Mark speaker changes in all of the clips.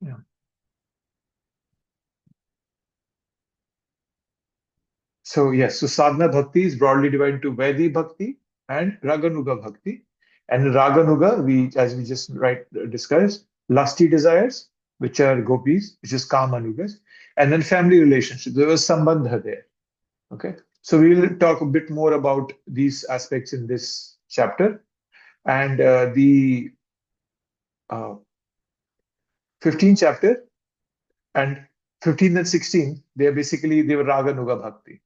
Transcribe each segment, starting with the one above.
Speaker 1: Yeah. So yes, so sadhana bhakti is broadly divided into Vaidhi bhakti and Raganuga bhakti. And in Raganuga, as we just discussed, lusty desires, which are gopis, which is kamanugas, and then family relationships. There was sambandha there. Okay, so we will talk a bit more about these aspects in this chapter. And the uh, 15th chapter and 15th and 16th, they were Raganuga bhakti.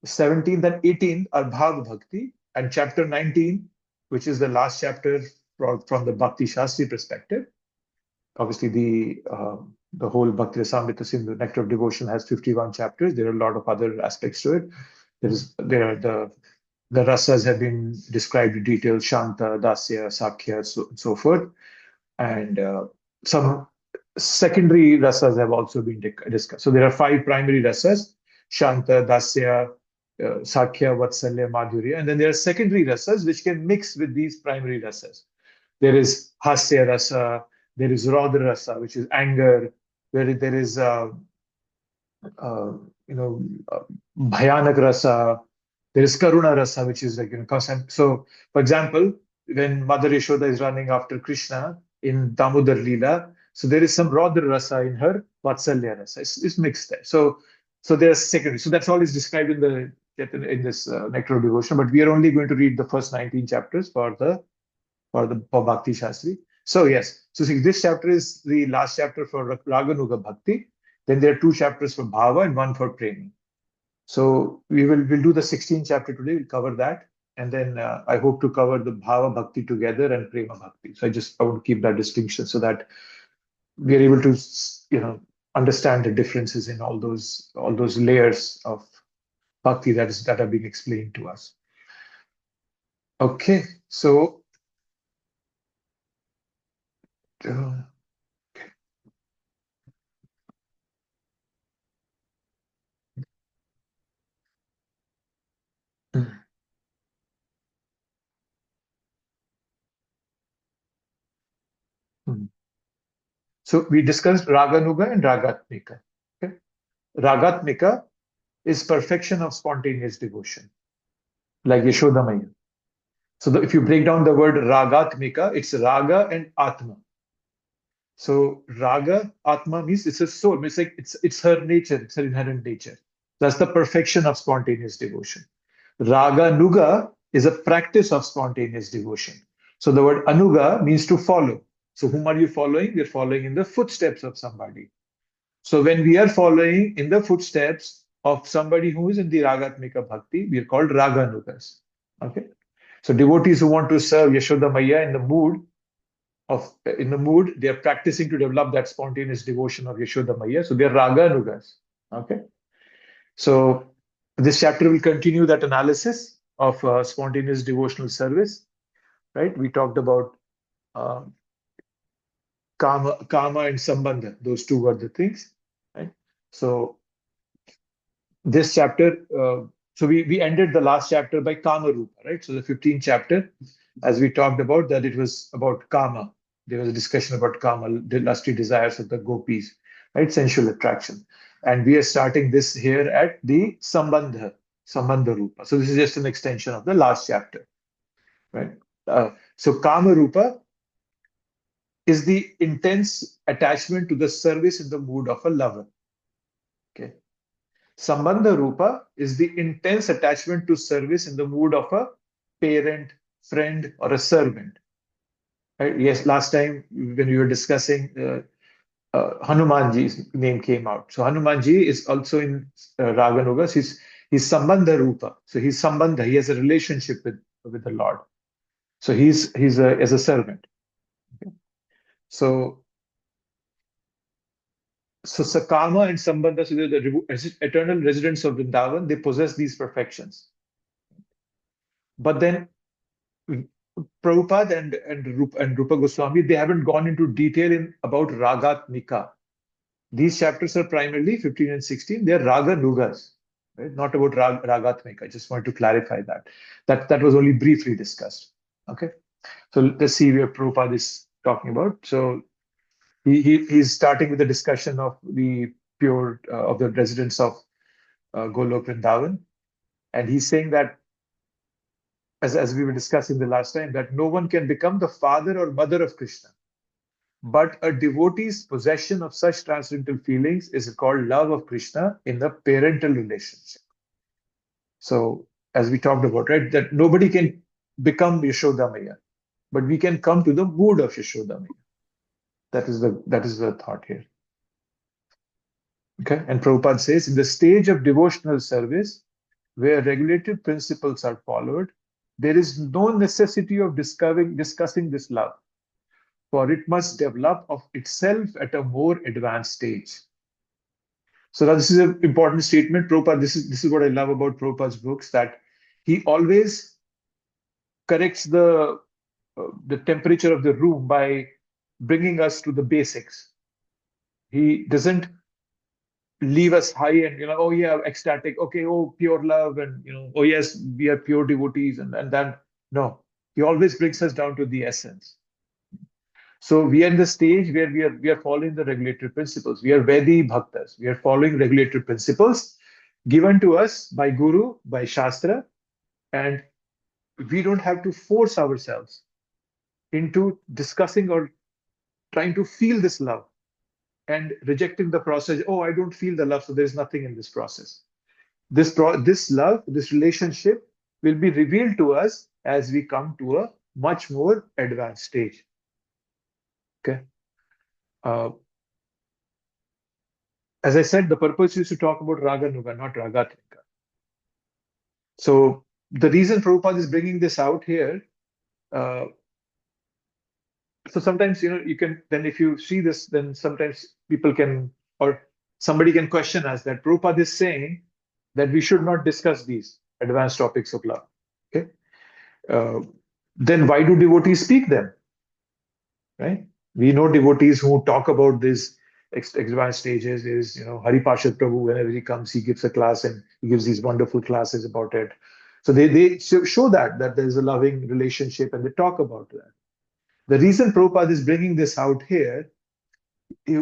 Speaker 1: 17th and 18th are Bhav Bhakti, and chapter 19, which is the last chapter from the Bhakti Shastri perspective. Obviously, the whole Bhakti Rasamrita Sindhu, Nectar of Devotion, has 51 chapters. There are a lot of other aspects to it. There are the rasas have been described in detail: Shanta, Dasya, Sakhya, so forth, and some secondary rasas have also been discussed. So there are 5 primary rasas: Shanta, Dasya, Sakhya, Vatsalya, Madhurya. And then there are secondary rasas which can mix with these primary rasas. There is Hasya rasa, there is Raudra rasa, which is anger, where there is uh, you know Bhayanak rasa, there is Karuna rasa, which is like constant. So, for example, when Mother Yashoda is running after Krishna in Damodar Leela, so there is some Raudra rasa in her Vatsalya rasa. It's mixed there. So there's secondary. So that's all is described in this Nectar of Devotion. But we are only going to read the first 19 chapters for Bhakti Shastri. So yes, so see, this chapter is the last chapter for Raganuga Bhakti. Then there are 2 chapters for Bhava and 1 for Prema. So we'll do the 16th chapter today. We'll cover that, and then I hope to cover the Bhava Bhakti together and Prema Bhakti. So I want to keep that distinction so that we are able to understand the differences in all those layers of bhakti that are being explained to us. Okay, so uh, so we discussed Raganuga and Ragatmika. Okay? Ragatmika is perfection of spontaneous devotion, like Yashoda Maya. So if you break down the word Ragatmika, it's Raga and Atma. So Raga, Atma means it's a soul. It's like it's her nature, it's her inherent nature. That's the perfection of spontaneous devotion. Raga Nuga is a practice of spontaneous devotion. So the word Anuga means to follow. So whom are you following? We're following in the footsteps of somebody. So when we are following in the footsteps of somebody who is in the Ragatmika Bhakti, we are called Raganugas. Okay. So devotees who want to serve Yashoda Maya in the mood, they are practicing to develop that spontaneous devotion of Yashoda Maya. So they are Raganugas. Okay. So this chapter will continue that analysis of spontaneous devotional service. Right. We talked about uh, karma and sambandha. Those 2 were the things. Right. So this chapter, so we ended the last chapter by Kama Rupa, right? So the 15th chapter, as we talked about, that it was about Kama. There was a discussion about Kama, the lusty desires of the gopis, right? Sensual attraction. And we are starting this here at the Sambandha Rupa. So this is just an extension of the last chapter, right? So Kama Rupa is the intense attachment to the service in the mood of a lover. Okay. Sambandha Rupa is the intense attachment to service in the mood of a parent, friend, or a servant. Right? Yes, last time when we were discussing, Hanumanji's name came out. So Hanumanji is also in Raganugas. He's Sambandha Rupa. So he's Sambandha. He has a relationship with the Lord. So he's as a servant. Okay? So Sakama and Sambandha, so they're the eternal residents of Vrindavan, they possess these perfections. But then Prabhupada and Rupa Goswami, they haven't gone into detail about Ragatmika. These chapters are primarily 15 and 16. They're Raga Nugas, right? Not about Ragatmika. I just wanted to clarify that. That was only briefly discussed. Okay. So let's see where Prabhupada is talking about. So He's starting with the discussion of the pure of the residents of Golok Vrindavan, and he's saying that, as we were discussing the last time, that no one can become the father or mother of Krishna, but a devotee's possession of such transcendental feelings is called love of Krishna in the parental relationship. So, as we talked about, right, that nobody can become Yashoda Maya, but we can come to the mood of Yashoda Maya. That is the thought here. Okay, and Prabhupada says, in the stage of devotional service, where regulated principles are followed, there is no necessity of discussing this love, for it must develop of itself at a more advanced stage. So now this is an important statement. Prabhupada, this is what I love about Prabhupada's books, that he always corrects the temperature of the room by bringing us to the basics. He doesn't leave us high and, oh yeah, ecstatic, okay, oh, pure love, and, oh yes, we are pure devotees, and then, no, he always brings us down to the essence. So we are in the stage where we are following the regulatory principles. We are Vedi Bhaktas. We are following regulatory principles given to us by Guru, by Shastra, and we don't have to force ourselves into discussing or trying to feel this love and rejecting the process. Oh, I don't feel the love, so there's nothing in this process. This love, this relationship will be revealed to us as we come to a much more advanced stage. Okay. As I said, the purpose is to talk about Raga Nuga, not Raga Trika. So the reason Prabhupada is bringing this out here, so sometimes, you can, then if you see this, then sometimes people can, or somebody can question us that Prabhupada is saying that we should not discuss these advanced topics of love. Okay. Then why do devotees speak them? Right? We know devotees who talk about these advanced stages. Is, Hari Parshad Prabhu, whenever he comes, he gives a class and he gives these wonderful classes about it. So they show that there's a loving relationship and they talk about that. The reason Prabhupada is bringing this out here,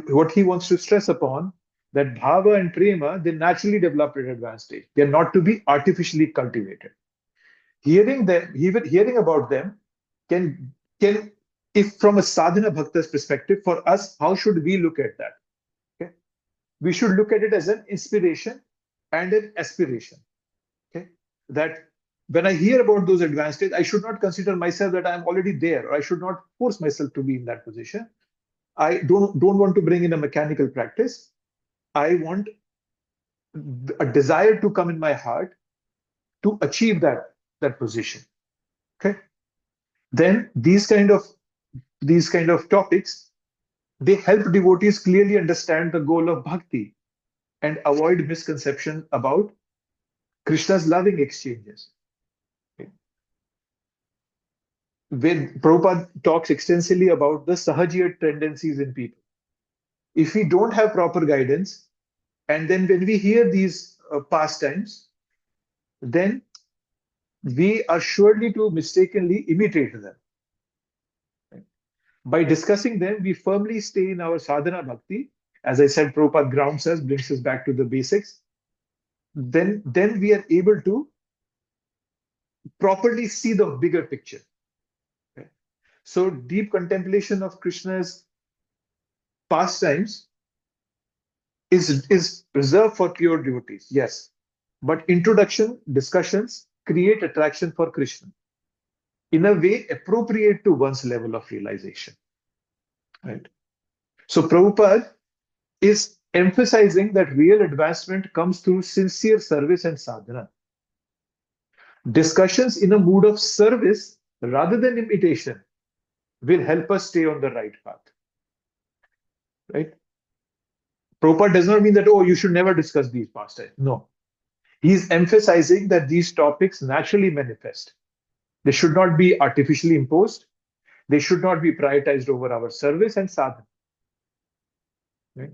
Speaker 1: what he wants to stress upon, that bhava and prema, they naturally develop at advanced stage. They're not to be artificially cultivated. Hearing about them can, if from a sadhana bhakta's perspective, for us, how should we look at that? Okay, we should look at it as an inspiration and an aspiration. Okay, that when I hear about those advanced states, I should not consider myself that I'm already there, or I should not force myself to be in that position. I don't want to bring in a mechanical practice. I want a desire to come in my heart to achieve that position. Okay, then these kind of topics, they help devotees clearly understand the goal of bhakti and avoid misconceptions about Krishna's loving exchanges. Okay. When Prabhupada talks extensively about the sahajiya tendencies in people, if we don't have proper guidance, and then when we hear these pastimes, then we are surely to mistakenly imitate them. By discussing them, we firmly stay in our sadhana bhakti. As I said, Prabhupada grounds us, brings us back to the basics. Then we are able to properly see the bigger picture. Okay. So deep contemplation of Krishna's pastimes is reserved for pure devotees, yes. But introduction discussions create attraction for Krishna in a way appropriate to one's level of realization. Right? So Prabhupada is emphasizing that real advancement comes through sincere service and sadhana. Discussions in a mood of service rather than imitation will help us stay on the right path. Right? Prabhupada does not mean that, oh, you should never discuss these pastimes. No. He's emphasizing that these topics naturally manifest. They should not be artificially imposed. They should not be prioritized over our service and sadhana. Right?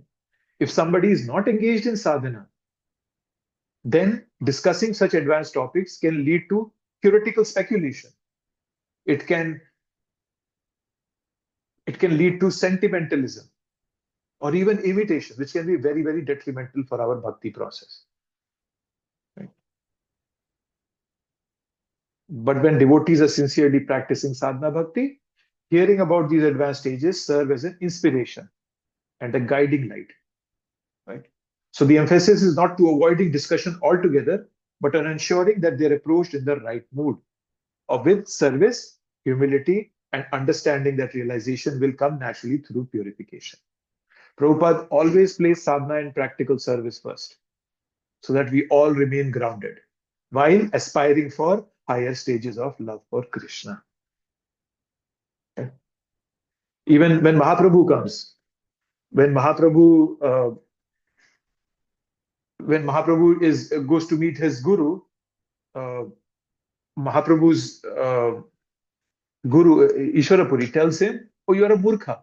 Speaker 1: If somebody is not engaged in sadhana, then discussing such advanced topics can lead to theoretical speculation. It can lead to sentimentalism. or even imitation, which can be very, very detrimental for our bhakti process. Right? But when devotees are sincerely practicing sadhana bhakti, hearing about these advanced stages serve as an inspiration and a guiding light. Right? So the emphasis is not to avoiding discussion altogether, but on ensuring that they're approached in the right mood, or with service, humility, and understanding that realization will come naturally through purification. Prabhupada always placed sadhana and practical service first, so that we all remain grounded, while aspiring for higher stages of love for Krishna. Okay? Even when Mahaprabhu comes, when Mahaprabhu goes to meet his guru, uh, Mahaprabhu's guru Ishwarapuri tells him, "Oh, you are a murkha."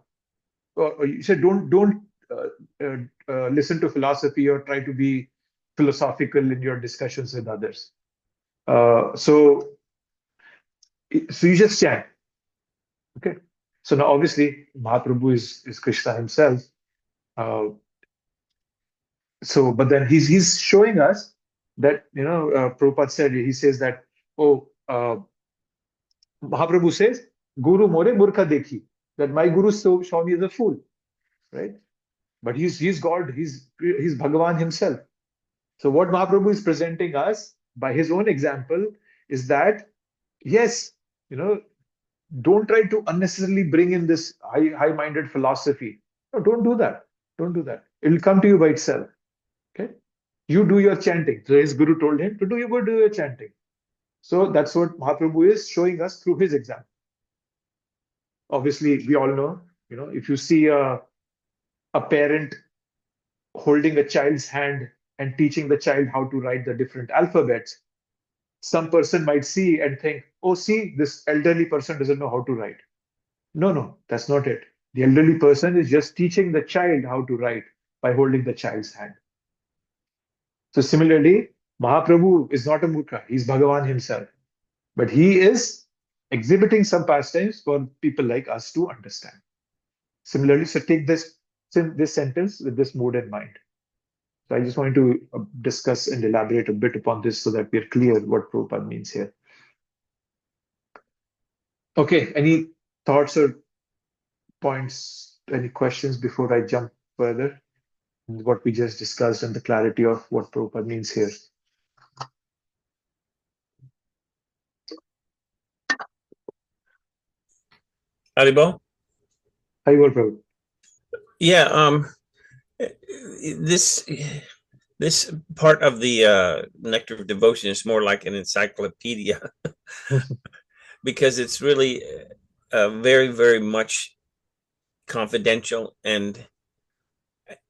Speaker 1: He said, "Don't listen to philosophy or try to be philosophical in your discussions with others. So you just chant." Okay. So now, obviously, Mahaprabhu is Krishna himself. But then he's showing us that, Prabhupada said, he says that, Mahaprabhu says, Guru more murkha dekhi, that my guru saw me as a fool, right? But he's God, he's Bhagavan himself. So what Mahaprabhu is presenting us by his own example is that, yes, don't try to unnecessarily bring in this high-minded philosophy. No, don't do that. Don't do that. It will come to you by itself. Okay? You do your chanting. So his guru told him to do your chanting. So that's what Mahaprabhu is showing us through his example. Obviously, we all know, if you see a parent holding a child's hand and teaching the child how to write the different alphabets, some person might see and think, "Oh, see, this elderly person doesn't know how to write." No, that's not it. The elderly person is just teaching the child how to write by holding the child's hand. So similarly, Mahaprabhu is not a murkha. He's Bhagavan himself. But he is exhibiting some pastimes for people like us to understand. Similarly, so take this sentence with this mood in mind. So I just wanted to discuss and elaborate a bit upon this so that we're clear what Prabhupada means here. Okay, any thoughts or points, any questions before I jump further in what we just discussed and the clarity of what Prabhupada means here?
Speaker 2: Haribol?
Speaker 1: Haribol, Prabhupada.
Speaker 2: Yeah, this part of the Nectar of Devotion is more like an encyclopedia because it's really very, very much confidential and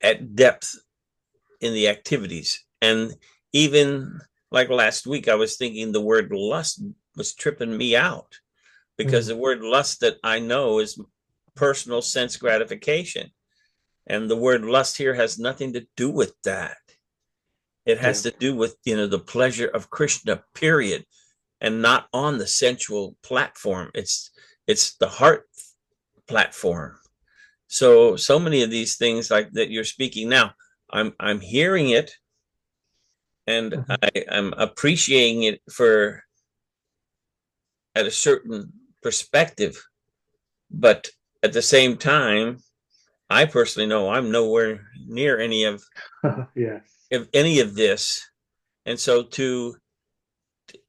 Speaker 2: at depth in the activities. And even like last week, I was thinking the word lust was tripping me out because the word lust that I know is personal sense gratification. And the word lust here has nothing to do with that. It has to do with, the pleasure of Krishna, period, and not on the sensual platform. It's the heart platform. So many of these things like that you're speaking now, I'm hearing it and I'm appreciating it at a certain perspective. But at the same time, I personally know I'm nowhere near any of any of this. And so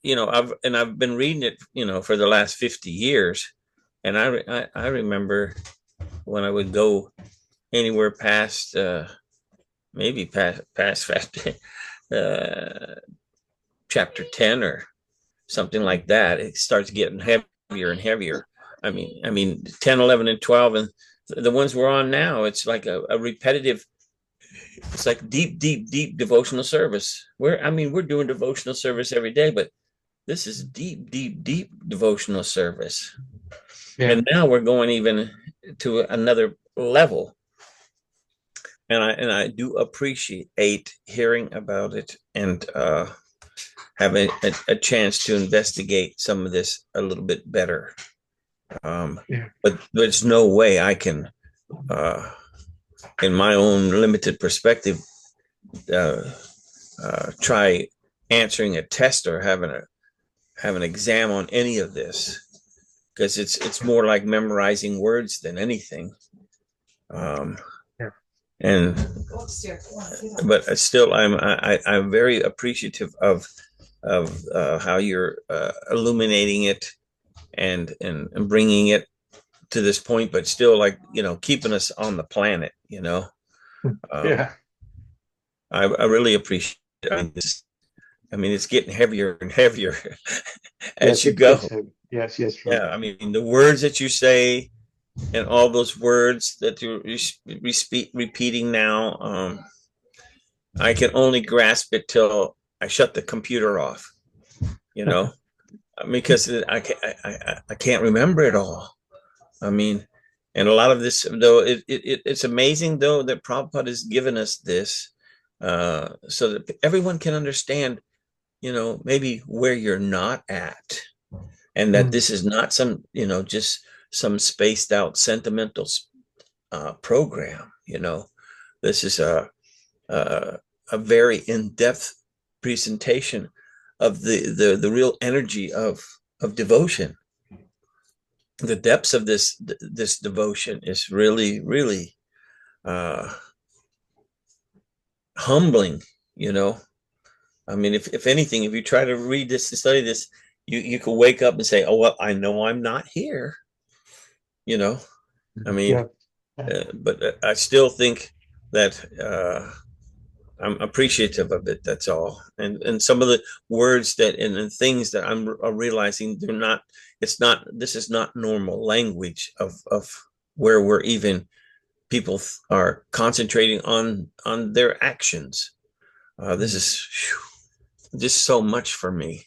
Speaker 2: I've been reading it, for the last 50 years. And I remember when I would go anywhere past maybe past chapter 10 or something like that, it starts getting heavier and heavier. I mean 10, 11, and 12, and the ones we're on now, it's like a repetitive, it's like deep devotional service. We're doing devotional service every day, but this is deep devotional service. And now we're going even to another level. And I do appreciate hearing about it and having a chance to investigate some of this a little bit better. But there's no way I can in my own limited perspective, try answering a test or have an exam on any of this, because it's more like memorizing words than anything.
Speaker 1: Yeah.
Speaker 2: And but still, I'm very appreciative of how you're illuminating it and bringing it to this point, but still, like, keeping us on the planet.
Speaker 1: Yeah.
Speaker 2: I really appreciate it. It's getting heavier and heavier as
Speaker 1: Yes,
Speaker 2: you
Speaker 1: it
Speaker 2: go.
Speaker 1: gets heavy. Yes, yes, true.
Speaker 2: Yeah, the words that you say and all those words that you're repeating now, I can only grasp it till I shut the computer off, because I can't remember it all. And a lot of this, though, it's amazing, though, that Prabhupada has given us this, so that everyone can understand, maybe where you're not at, and that this is not some, just some spaced out sentimental program. This is a very in-depth presentation of the real energy of devotion. The depths of this devotion is really, really humbling. If anything, if you try to read this and study this, you could wake up and say, oh, well, I know I'm not here.
Speaker 1: Yeah.
Speaker 2: But I still think that I'm appreciative of it. That's all. And some of the words and things that I'm realizing, this is not normal language of where we're even people are concentrating on their actions. This is just so much for me.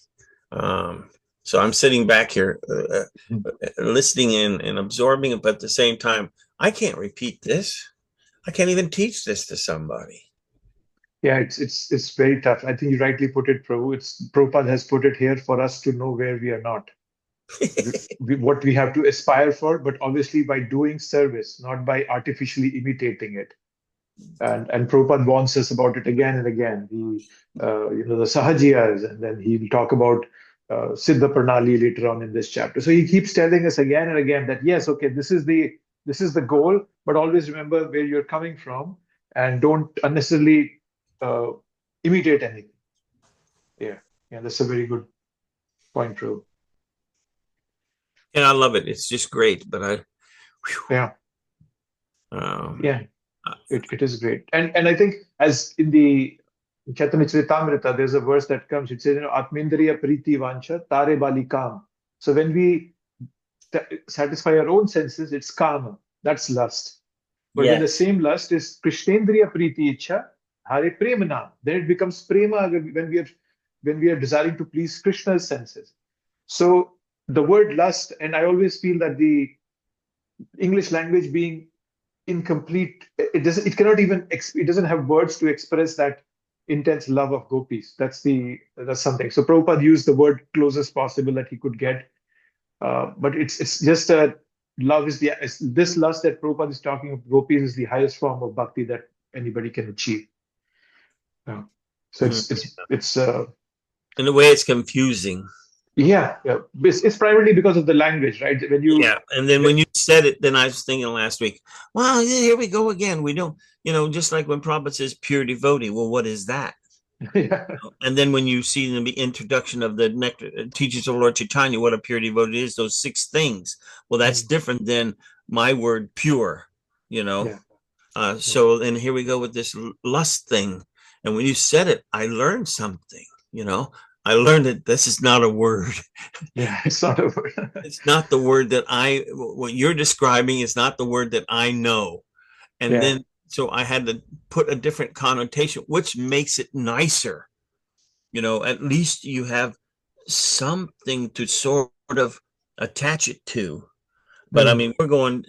Speaker 2: So I'm sitting back here listening and absorbing it, but at the same time, I can't repeat this. I can't even teach this to somebody.
Speaker 1: Yeah, it's very tough. I think you rightly put it, Prabhu. Prabhupada has put it here for us to know where we are not. What we have to aspire for, but obviously by doing service, not by artificially imitating it. And Prabhupada warns us about it again and again. The Sahajiyas, and then he will talk about Siddha Pranali later on in this chapter. So he keeps telling us again and again that yes, okay, this is the goal, but always remember where you're coming from, and don't unnecessarily imitate anything. Yeah, yeah, that's a very good point, Prabhu.
Speaker 2: And I love it. It's just great. But
Speaker 1: Yeah. Yeah,
Speaker 2: uh,
Speaker 1: it is great. And I think as in the Chaitanya Charitamrita, there's a verse that comes, it says, Atmendriya Priti Vancha Tare Bali Kam. So when we satisfy our own senses, it's kama, that's lust. But when the
Speaker 2: yes.
Speaker 1: same lust is Krishnendriya Priti Ichha, Hare Premana, then it becomes prema when we are desiring to please Krishna's senses. So the word lust, and I always feel that the English language being incomplete, it cannot even it doesn't have words to express that intense love of gopis. That's something. So Prabhupada used the word closest possible that he could get, but it's just a love this lust that Prabhupada is talking of gopis is the highest form of bhakti that anybody can achieve. Yeah. So it's
Speaker 2: In a way, it's confusing.
Speaker 1: yeah, yeah. It's primarily because of the language, right?
Speaker 2: Yeah. And then when you said it, then I was thinking last week, well, here we go again. We don't, just like when Prabhupada says pure devotee. Well, what is that?
Speaker 1: yeah.
Speaker 2: And then when you see in the introduction of the Nectar teachings of Lord Chaitanya, what a pure devotee is, those 6 things. Well, that's different than my word pure,
Speaker 1: Yeah.
Speaker 2: So then here we go with this lust thing. And when you said it, I learned something, I learned that this is not a word.
Speaker 1: Yeah, it's not a word.
Speaker 2: It's not the word that what you're describing is not the word that I know. And
Speaker 1: Yeah.
Speaker 2: then, so I had to put a different connotation, which makes it nicer. At least you have something to sort of attach it to. But we're going,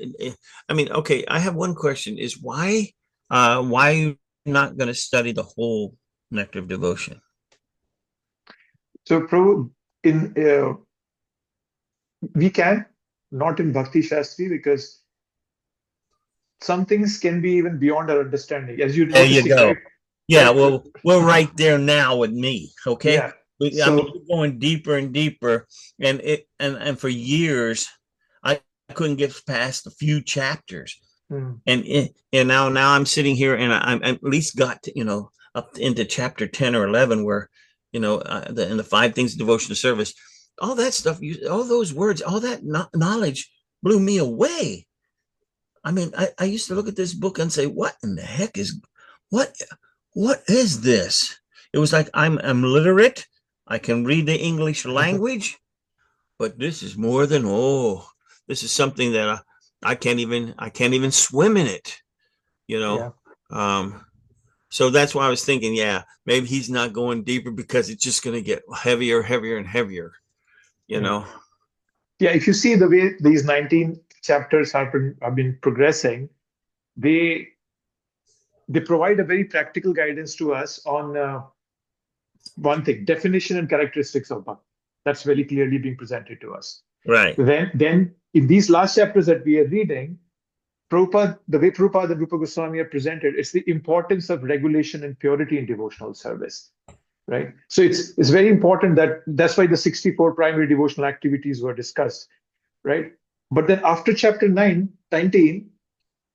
Speaker 2: okay, I have one question is why are you not going to study the whole Nectar of Devotion?
Speaker 1: So, Prabhu, we can, not in Bhakti Shastri, because some things can be even beyond our understanding, as you're
Speaker 2: There you
Speaker 1: noticing,
Speaker 2: go.
Speaker 1: right?
Speaker 2: Yeah,
Speaker 1: Right.
Speaker 2: well, we're right there now with me. Okay.
Speaker 1: Yeah.
Speaker 2: I mean,
Speaker 1: So,
Speaker 2: you're going deeper and deeper, and for years, I couldn't get past a few chapters,
Speaker 1: mm,
Speaker 2: and now I'm sitting here, and I'm at least got to, up into chapter 10 or 11, where in the five things of devotion to service, all that stuff, all those words, all that knowledge blew me away. I mean, I used to look at this book and say, what in the heck is what what is this? It was like I'm literate. I can read the English language, but this is more than, this is something that I can't even swim in it, you know.
Speaker 1: yeah.
Speaker 2: Um, so that's why I was thinking, yeah, maybe he's not going deeper because it's just going to get heavier, heavier, and heavier, you
Speaker 1: Yeah.
Speaker 2: know.
Speaker 1: Yeah. If you see the way these 19 chapters have been progressing, they they provide a very practical guidance to us on one thing: definition and characteristics of bhakti. That's very clearly being presented to us.
Speaker 2: Right.
Speaker 1: Then in these last chapters that we are reading, Prabhupada, the way Prabhupada and Rupa Goswami are presented, it's the importance of regulation and purity in devotional service, right? So it's very important that's why the 64 primary devotional activities were discussed, right? But then after chapter 19,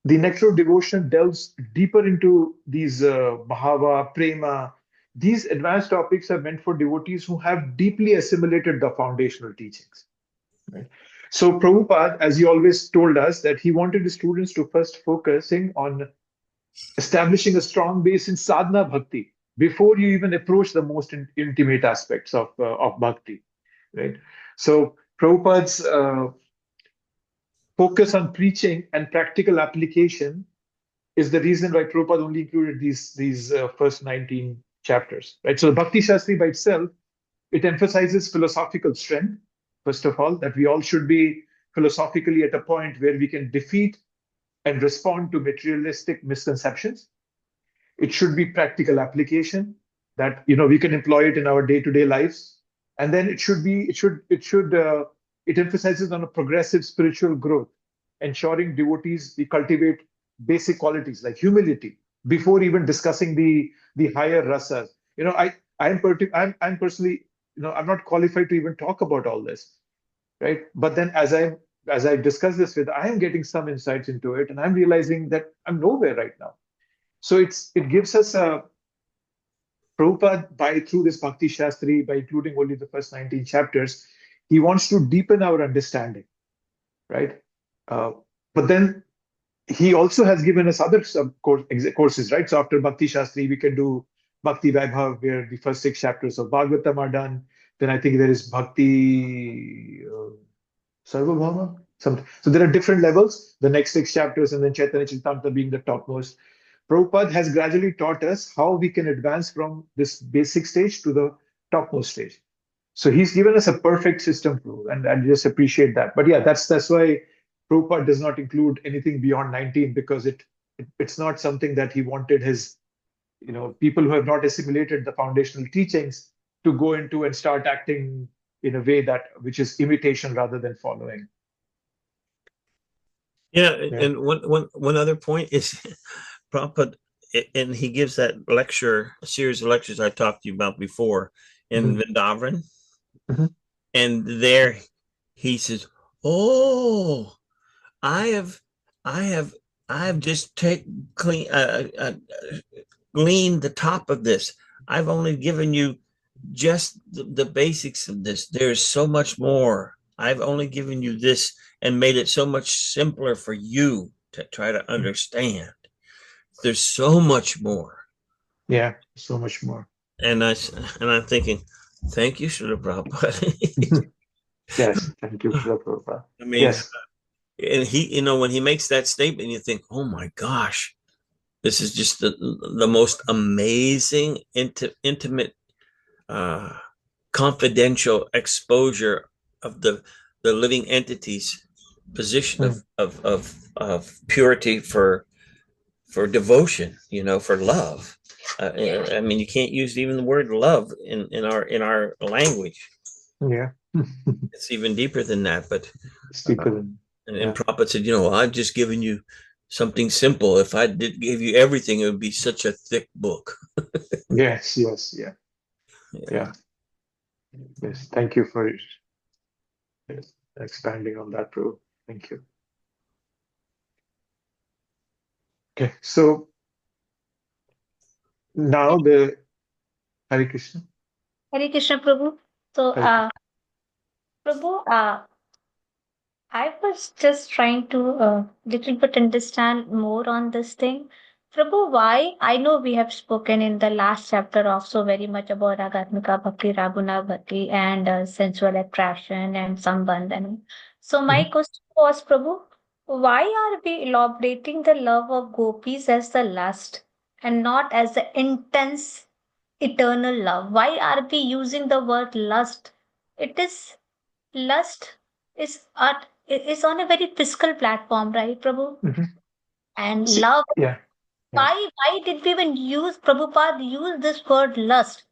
Speaker 1: the nectar of devotion delves deeper into these bhava, prema. These advanced topics are meant for devotees who have deeply assimilated the foundational teachings. Right? So Prabhupada, as he always told us, that he wanted the students to first focusing on establishing a strong base in sadhana bhakti before you even approach the most intimate aspects of bhakti, right? So Prabhupada's focus on preaching and practical application is the reason why Prabhupada only included these first 19 chapters, right? So the Bhakti Shastri by itself, it emphasizes philosophical strength, first of all, that we all should be philosophically at a point where we can defeat and respond to materialistic misconceptions. It should be practical application that we can employ it in our day-to-day lives, and then it emphasizes on a progressive spiritual growth, ensuring devotees we cultivate basic qualities like humility before even discussing the higher rasas. I'm personally, I'm not qualified to even talk about all this, right? But then as I discuss this with, I am getting some insights into it, and I'm realizing that I'm nowhere right now. So it gives us a Prabhupada, by through this Bhakti Shastri, by including only the first 19 chapters, he wants to deepen our understanding, right? Uh, but then he also has given us other courses, right? So after Bhakti Shastri, we can do Bhakti Vaibhav, where the first 6 chapters of Bhagavatam are done. Then I think there is Bhakti Sarvabhauma. So there are different levels, the next 6 chapters, and then Chaitanya Charitamrita being the topmost. Prabhupada has gradually taught us how we can advance from this basic stage to the topmost stage. So he's given us a perfect system, Prabhu, and I just appreciate that. But yeah, that's why Prabhupada does not include anything beyond 19, because it's not something that he wanted his people who have not assimilated the foundational teachings to go into and start acting in a way that which is imitation rather than following.
Speaker 2: Yeah,
Speaker 1: Yeah.
Speaker 2: and one other point is Prabhupada, and he gives that lecture, a series of lectures I talked to you about before in
Speaker 1: Mhm.
Speaker 2: Vrindavan,
Speaker 1: Mhm.
Speaker 2: and there he says, "Oh, I have, I have, I have just gleaned the top of this. I've only given you just the basics of this. There's so much more. I've only given you this and made it so much simpler for you to try to understand. There's so much more."
Speaker 1: Yeah, so much more.
Speaker 2: And I'm thinking, thank you, Srila Prabhupada.
Speaker 1: Yes, thank you, Prabhupada.
Speaker 2: I mean,
Speaker 1: Yes.
Speaker 2: and he, when he makes that statement, you think, oh my gosh, this is just the most amazing, intimate, uh, confidential exposure of the living entity's position
Speaker 1: Mm.
Speaker 2: of purity for devotion, for love. I mean, you can't use even the word love in our language.
Speaker 1: Yeah.
Speaker 2: It's even deeper than that. But
Speaker 1: It's deeper than,
Speaker 2: and
Speaker 1: yeah.
Speaker 2: Prabhupada said, I've just given you something simple. If I did give you everything, it would be such a thick book.
Speaker 1: Yes, yes, yeah, yeah. Yes, thank you for yes, expanding on that, Prabhu. Thank you. Okay, so now the Hare Krishna.
Speaker 3: Hare Krishna, Prabhu. So,
Speaker 1: Hare Krishna.
Speaker 3: Prabhu, I was just trying to little bit understand more on this thing. Prabhu, why? I know we have spoken in the last chapter also very much about Ragatmika Bhakti, Raguna Bhakti, and sensual attraction and sambandhan. So my
Speaker 1: Mhm,
Speaker 3: question was, Prabhu, why are we elaborating the love of gopis as the lust and not as the intense eternal love? Why are we using the word lust? It is lust is art is on a very physical platform, right, Prabhu?
Speaker 1: mhm.
Speaker 3: And
Speaker 1: See,
Speaker 3: love,
Speaker 1: yeah, yeah.
Speaker 3: why did we even use Prabhupada use this word lust?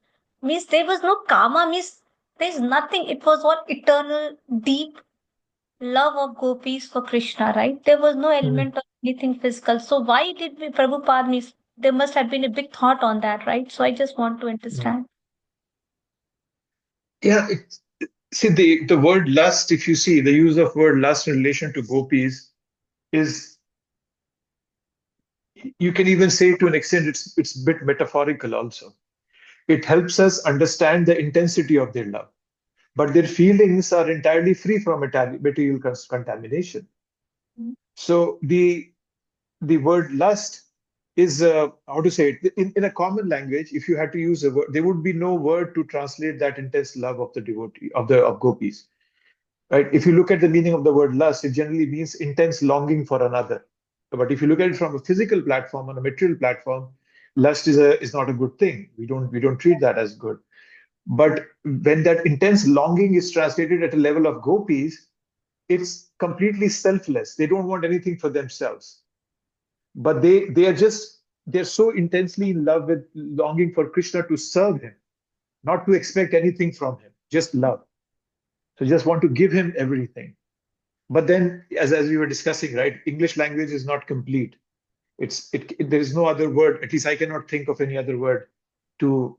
Speaker 3: Means there was no karma, means there's nothing. It was all eternal, deep love of gopis for Krishna, right? There was no
Speaker 1: Mhm.
Speaker 3: element of anything physical. So why did we Prabhupada means there must have been a big thought on that, right? So I just want to
Speaker 1: Mm.
Speaker 3: understand.
Speaker 1: Yeah, see the word lust, if you see the use of word lust in relation to gopis is you can even say to an extent it's a bit metaphorical also. It helps us understand the intensity of their love. But their feelings are entirely free from material contamination. So the word lust is how to say it in a common language. If you had to use a word, there would be no word to translate that intense love of the devotee of gopis. Right? If you look at the meaning of the word lust, it generally means intense longing for another. But if you look at it from a physical platform, on a material platform, lust is not a good thing. We don't treat that as good. But when that intense longing is translated at a level of gopis, it's completely selfless. They don't want anything for themselves, but they're so intensely in love with longing for Krishna to serve him, not to expect anything from him, just love. So just want to give him everything. But then, as we were discussing, right, English language is not complete. There is no other word. At least I cannot think of any other word to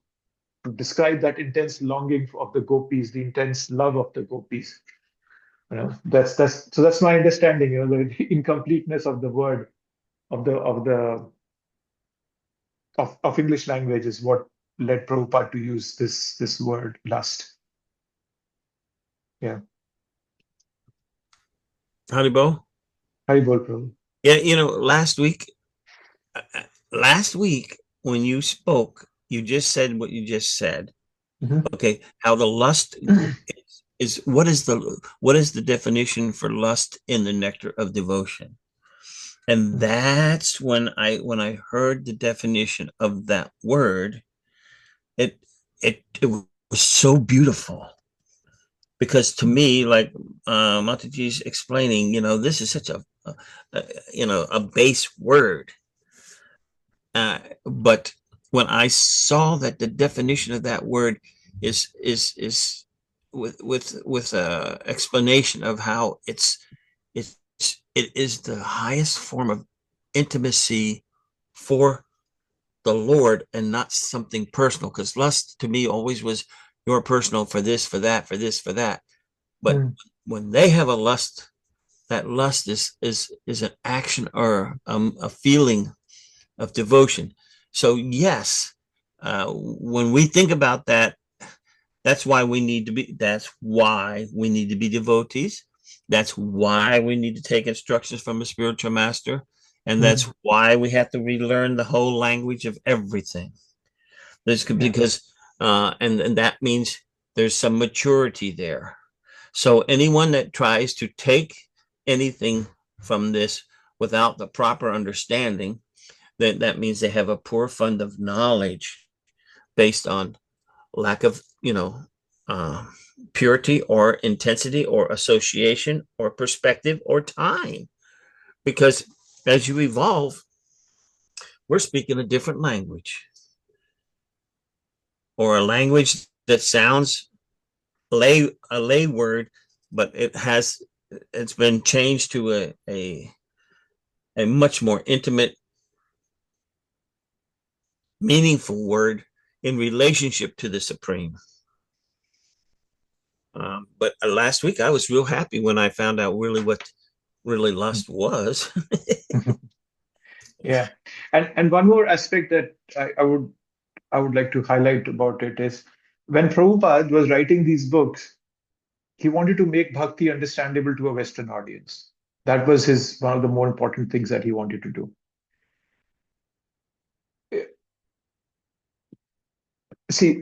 Speaker 1: to describe that intense longing of the gopis, the intense love of the gopis. That's my understanding. The incompleteness of the word of English language is what led Prabhupada to use this word lust. Yeah,
Speaker 2: Haribo?
Speaker 1: Haribol Prabhu.
Speaker 2: Yeah, last week when you spoke, you just said what you just said.
Speaker 1: Mhm.
Speaker 2: Okay, how the lust is what is the definition for lust in the nectar of devotion? And that's when I heard the definition of that word, it it was so beautiful because to me, like Mataji's explaining, this is such a base word. But when I saw that the definition of that word is with explanation of how it is the highest form of intimacy for the Lord and not something personal. Because lust to me always was your personal for this, for that, for this, for that. But
Speaker 1: Mm.
Speaker 2: when they have a lust, that lust is an action or a feeling of devotion. So yes, when we think about that, that's why we need to be devotees. That's why we need to take instructions from a spiritual master. And
Speaker 1: Mm.
Speaker 2: that's why we have to relearn the whole language of everything. This could
Speaker 1: Yeah,
Speaker 2: because and that means there's some maturity there. So anyone that tries to take anything from this without the proper understanding, that means they have a poor fund of knowledge based on lack of uh, purity or intensity or association or perspective or time. Because as you evolve, we're speaking a different language, or a language that sounds a lay word, but it's been changed to a a much more intimate, meaningful word in relationship to the Supreme. But last week I was real happy when I found out really what really lust was.
Speaker 1: Yeah. And one more aspect that I would like to highlight about it is when Prabhupada was writing these books, he wanted to make bhakti understandable to a Western audience. That was his one of the more important things that he wanted to do. See,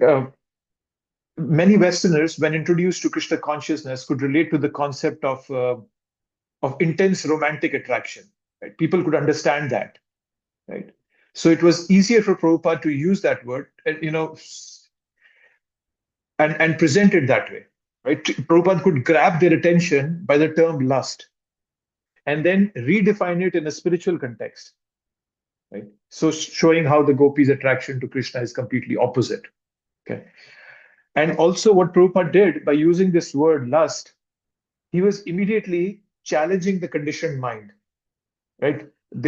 Speaker 1: many Westerners, when introduced to Krishna consciousness, could relate to the concept of intense romantic attraction. Right? People could understand that, right? So it was easier for Prabhupada to use that word, and present it that way, right? Prabhupada could grab their attention by the term lust and then redefine it in a spiritual context, right? So showing how the gopis' attraction to Krishna is completely opposite. Okay. And also what Prabhupada did by using this word lust, he was immediately challenging the conditioned mind, right?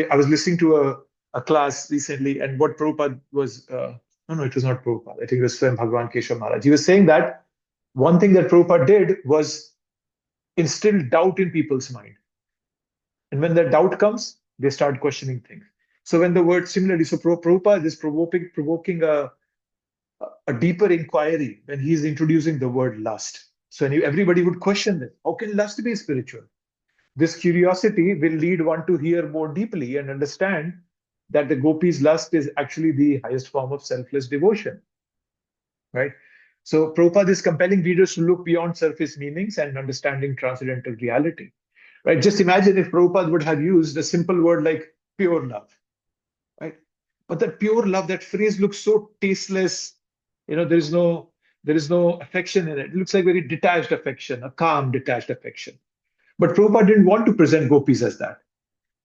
Speaker 1: I was listening to a class recently, and what Prabhupada was, no, it was not Prabhupada. I think it was Swam Bhagavan Keshav Maharaj. He was saying that one thing that Prabhupada did was instill doubt in people's mind. And when that doubt comes, they start questioning things. So when the word similarly, so Prabhupada is provoking a deeper inquiry when he's introducing the word lust. So everybody would question this. How can lust be spiritual? This curiosity will lead one to hear more deeply and understand that the gopis' lust is actually the highest form of selfless devotion, right? So Prabhupada is compelling readers to look beyond surface meanings and understanding transcendental reality, right? Just imagine if Prabhupada would have used a simple word like pure love, right? But that pure love, that phrase looks so tasteless. There is no affection in it. It looks like very detached affection, a calm, detached affection. But Prabhupada didn't want to present gopis as that.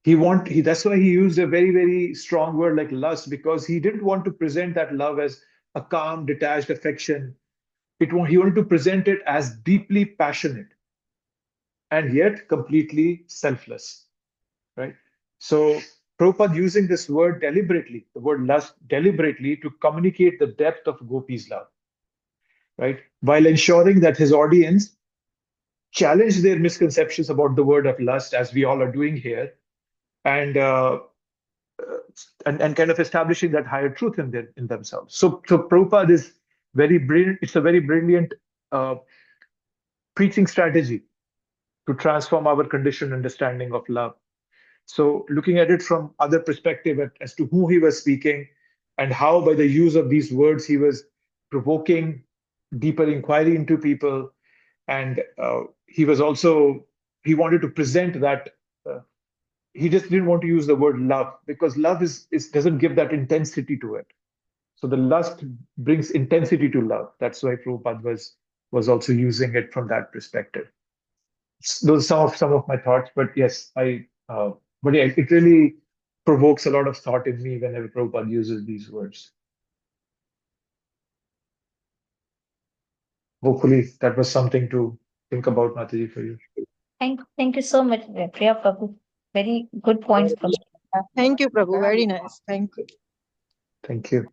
Speaker 1: That's why he used a very, very strong word like lust, because he didn't want to present that love as a calm, detached affection. He wanted to present it as deeply passionate and yet completely selfless, right? So Prabhupada using this word deliberately, the word lust deliberately, to communicate the depth of Gopi's love, right? While ensuring that his audience challenge their misconceptions about the word of lust, as we all are doing here, and and kind of establishing that higher truth in themselves. So Prabhupada is very brilliant. It's a very brilliant uh, preaching strategy to transform our conditioned understanding of love. So looking at it from other perspective as to who he was speaking and how by the use of these words he was provoking deeper inquiry into people, and he wanted to present that. He just didn't want to use the word love because love is doesn't give that intensity to it. So the lust brings intensity to love. That's why Prabhupada was also using it from that perspective. Those are some of my thoughts, but yes, but yeah, it really provokes a lot of thought in me whenever Prabhupada uses these words. Hopefully, that was something to think about, Mataji, for you.
Speaker 3: Thank you so much, Priya Prabhu. Very good points from.
Speaker 4: Thank you, Prabhu. Very nice. Thank you.
Speaker 1: Thank you.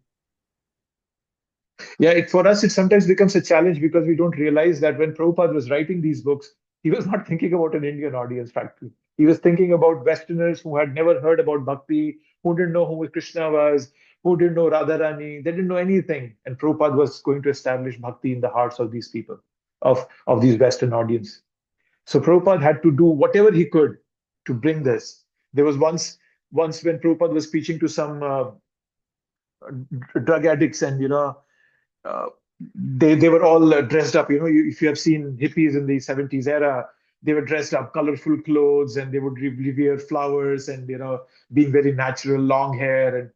Speaker 1: Yeah, for us, it sometimes becomes a challenge because we don't realize that when Prabhupada was writing these books, he was not thinking about an Indian audience, frankly. He was thinking about Westerners who had never heard about Bhakti, who didn't know who Krishna was, who didn't know Radharani. They didn't know anything. And Prabhupada was going to establish Bhakti in the hearts of these people, of these Western audience. So Prabhupada had to do whatever he could to bring this. There was once when Prabhupada was preaching to some drug addicts, and uh, they were all dressed up. If you have seen hippies in the 70s era, they were dressed up, colorful clothes, and they would revere flowers and being very natural, long hair. And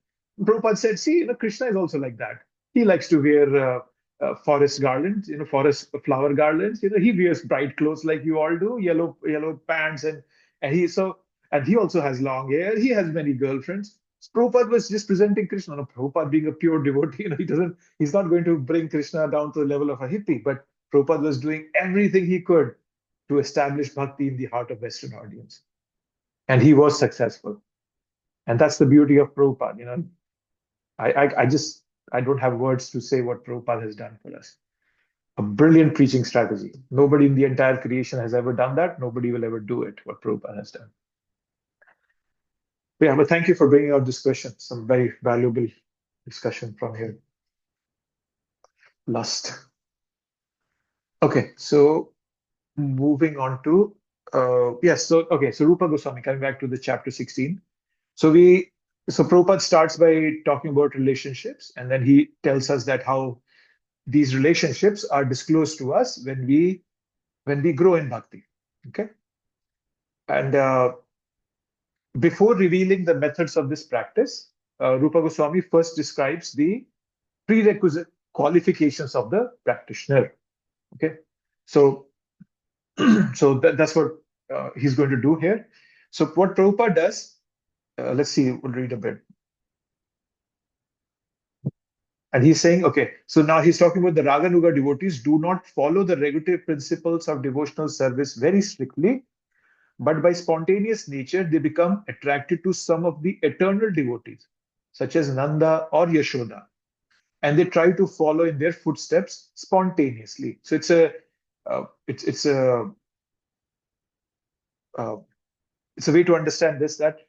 Speaker 1: Prabhupada said, "See, Krishna is also like that. He likes to wear forest garlands, forest flower garlands. He wears bright clothes like you all do, yellow pants, and he also has long hair. He has many girlfriends." Prabhupada was just presenting Krishna. No, Prabhupada being a pure devotee, he's not going to bring Krishna down to the level of a hippie, but Prabhupada was doing everything he could to establish bhakti in the heart of Western audience. And he was successful. And that's the beauty of Prabhupada. I don't have words to say what Prabhupada has done for us. A brilliant preaching strategy. Nobody in the entire creation has ever done that. Nobody will ever do it, what Prabhupada has done. Yeah, but thank you for bringing out this question. Some very valuable discussion from here. Lust. Okay, so moving on to so Rupa Goswami, coming back to the chapter 16. So Prabhupada starts by talking about relationships, and then he tells us that how these relationships are disclosed to us when we grow in bhakti. Okay, and before revealing the methods of this practice, Rupa Goswami first describes the prerequisite qualifications of the practitioner. Okay, so that's what he's going to do here. So what Prabhupada does, let's see, we'll read a bit. And he's saying, okay, so now he's talking about the Raganuga devotees do not follow the regulative principles of devotional service very strictly, but by spontaneous nature, they become attracted to some of the eternal devotees, such as Nanda or Yashoda, and they try to follow in their footsteps spontaneously. So it's a way to understand this, that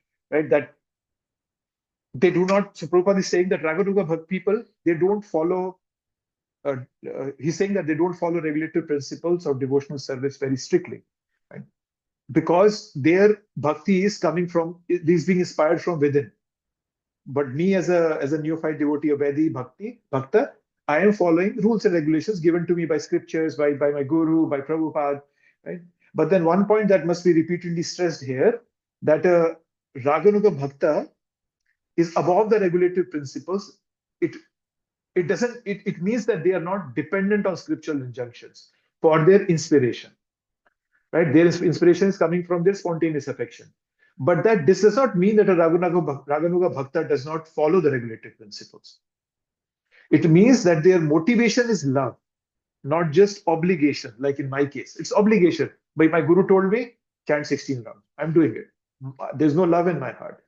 Speaker 1: they do not. So Prabhupada is saying that Raganuga Bhakt people, they don't follow. He's saying that they don't follow regulative principles of devotional service very strictly, right? Because their bhakti is coming from, is being inspired from within. But me as a neophyte devotee of Vaidhi Bhakta, I am following rules and regulations given to me by scriptures, by my guru, by Prabhupada, right? But then one point that must be repeatedly stressed here, that a Raganuga Bhakta is above the regulative principles. It means that they are not dependent on scriptural injunctions for their inspiration, right? Their inspiration is coming from their spontaneous affection. But this does not mean that a Raganuga Bhakta does not follow the regulative principles. It means that their motivation is love, not just obligation. Like in my case, it's obligation. But my guru told me, chant 16 rounds. I'm doing it. There's no love in my heart,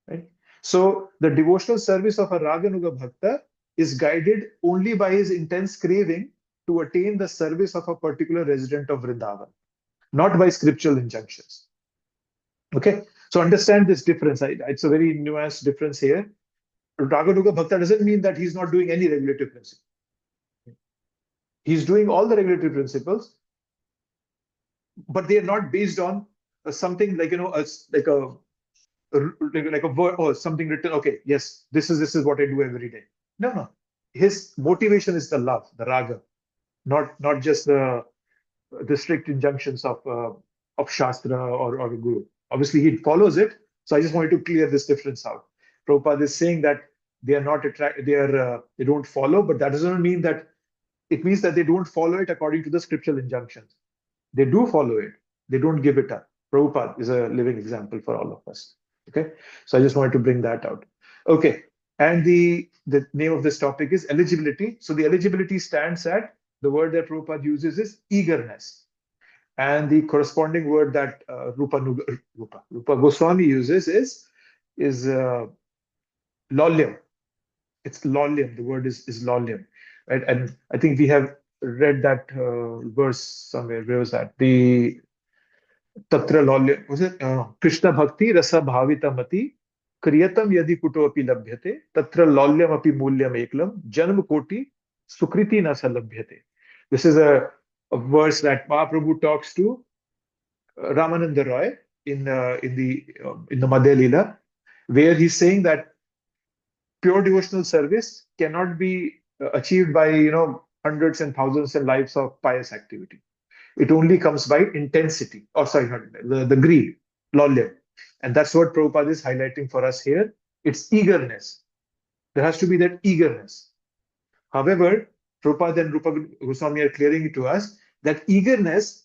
Speaker 1: right? So the devotional service of a Raganuga Bhakta is guided only by his intense craving to attain the service of a particular resident of Vrindavan, not by scriptural injunctions. Okay, so understand this difference. It's a very nuanced difference here. Raganuga Bhakta doesn't mean that he's not doing any regulative principle. He's doing all the regulative principles, but they are not based on something like like a word or something written. Okay, yes, this is what I do every day. No. His motivation is the love, the raga, not just the strict injunctions of Shastra or Guru. Obviously, he follows it. So I just wanted to clear this difference out. Prabhupada is saying that they are not they don't follow, but that doesn't mean that it means that they don't follow it according to the scriptural injunctions. They do follow it. They don't give it up. Prabhupada is a living example for all of us. Okay, so I just wanted to bring that out. Okay, and the name of this topic is eligibility. So the eligibility stands at, the word that Prabhupada uses is eagerness. And the corresponding word that Rupa Goswami uses is laulyam. It's laulyam. The word is laulyam, right? And I think we have read that verse somewhere. Where was that? The Tatra laulyam, was it? Krishna Bhakti Rasa Bhavita Mati Kriyatam Yadi Kuto Api Labhyate Tatra laulyam Api Mulyam Eklam Janam Koti Sukriti Nasa Labhyate. This is a verse that Mahaprabhu talks to Ramananda Roy in the Madhya Leela, where he's saying that pure devotional service cannot be achieved by hundreds and thousands and lives of pious activity. It only comes by intensity, or sorry, not the greed, laulyam. And that's what Prabhupada is highlighting for us here. It's eagerness. There has to be that eagerness. However, Prabhupada and Rupa Goswami are clearing it to us that eagerness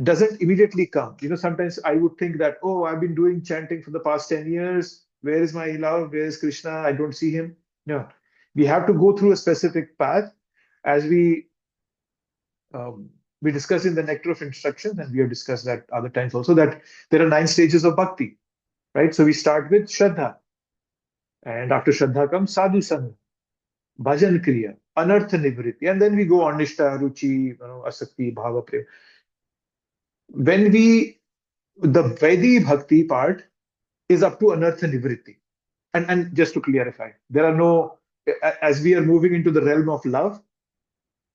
Speaker 1: doesn't immediately come. Sometimes I would think that, oh, I've been doing chanting for the past 10 years. Where is my love? Where is Krishna? I don't see him. No, we have to go through a specific path, as we discussed in the Nectar of Instruction, and we have discussed that other times also, that there are 9 stages of bhakti, right? So we start with Shraddha. And after Shraddha comes Sadhu Sangha, Bhajan Kriya, Anartha Nivritti. And then we go on Nishta, Ruchi, Asakti, Bhava, Prem. When the Vaidhi Bhakti part is up to Anartha Nivritti. And just to clarify, there are no, as we are moving into the realm of love,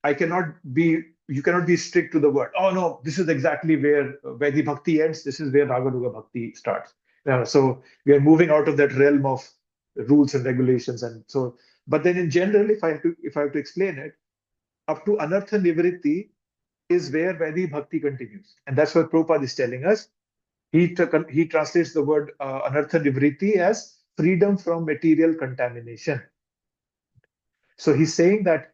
Speaker 1: you cannot be strict to the word. Oh no, this is exactly where Vaidhi Bhakti ends. This is where Raganuga Bhakti starts. So we are moving out of that realm of rules and regulations. And so, but then in general, if I have to explain it, up to Anartha Nivritti is where Vaidhi Bhakti continues. And that's what Prabhupada is telling us. He translates the word Anartha Nivritti as freedom from material contamination. So he's saying that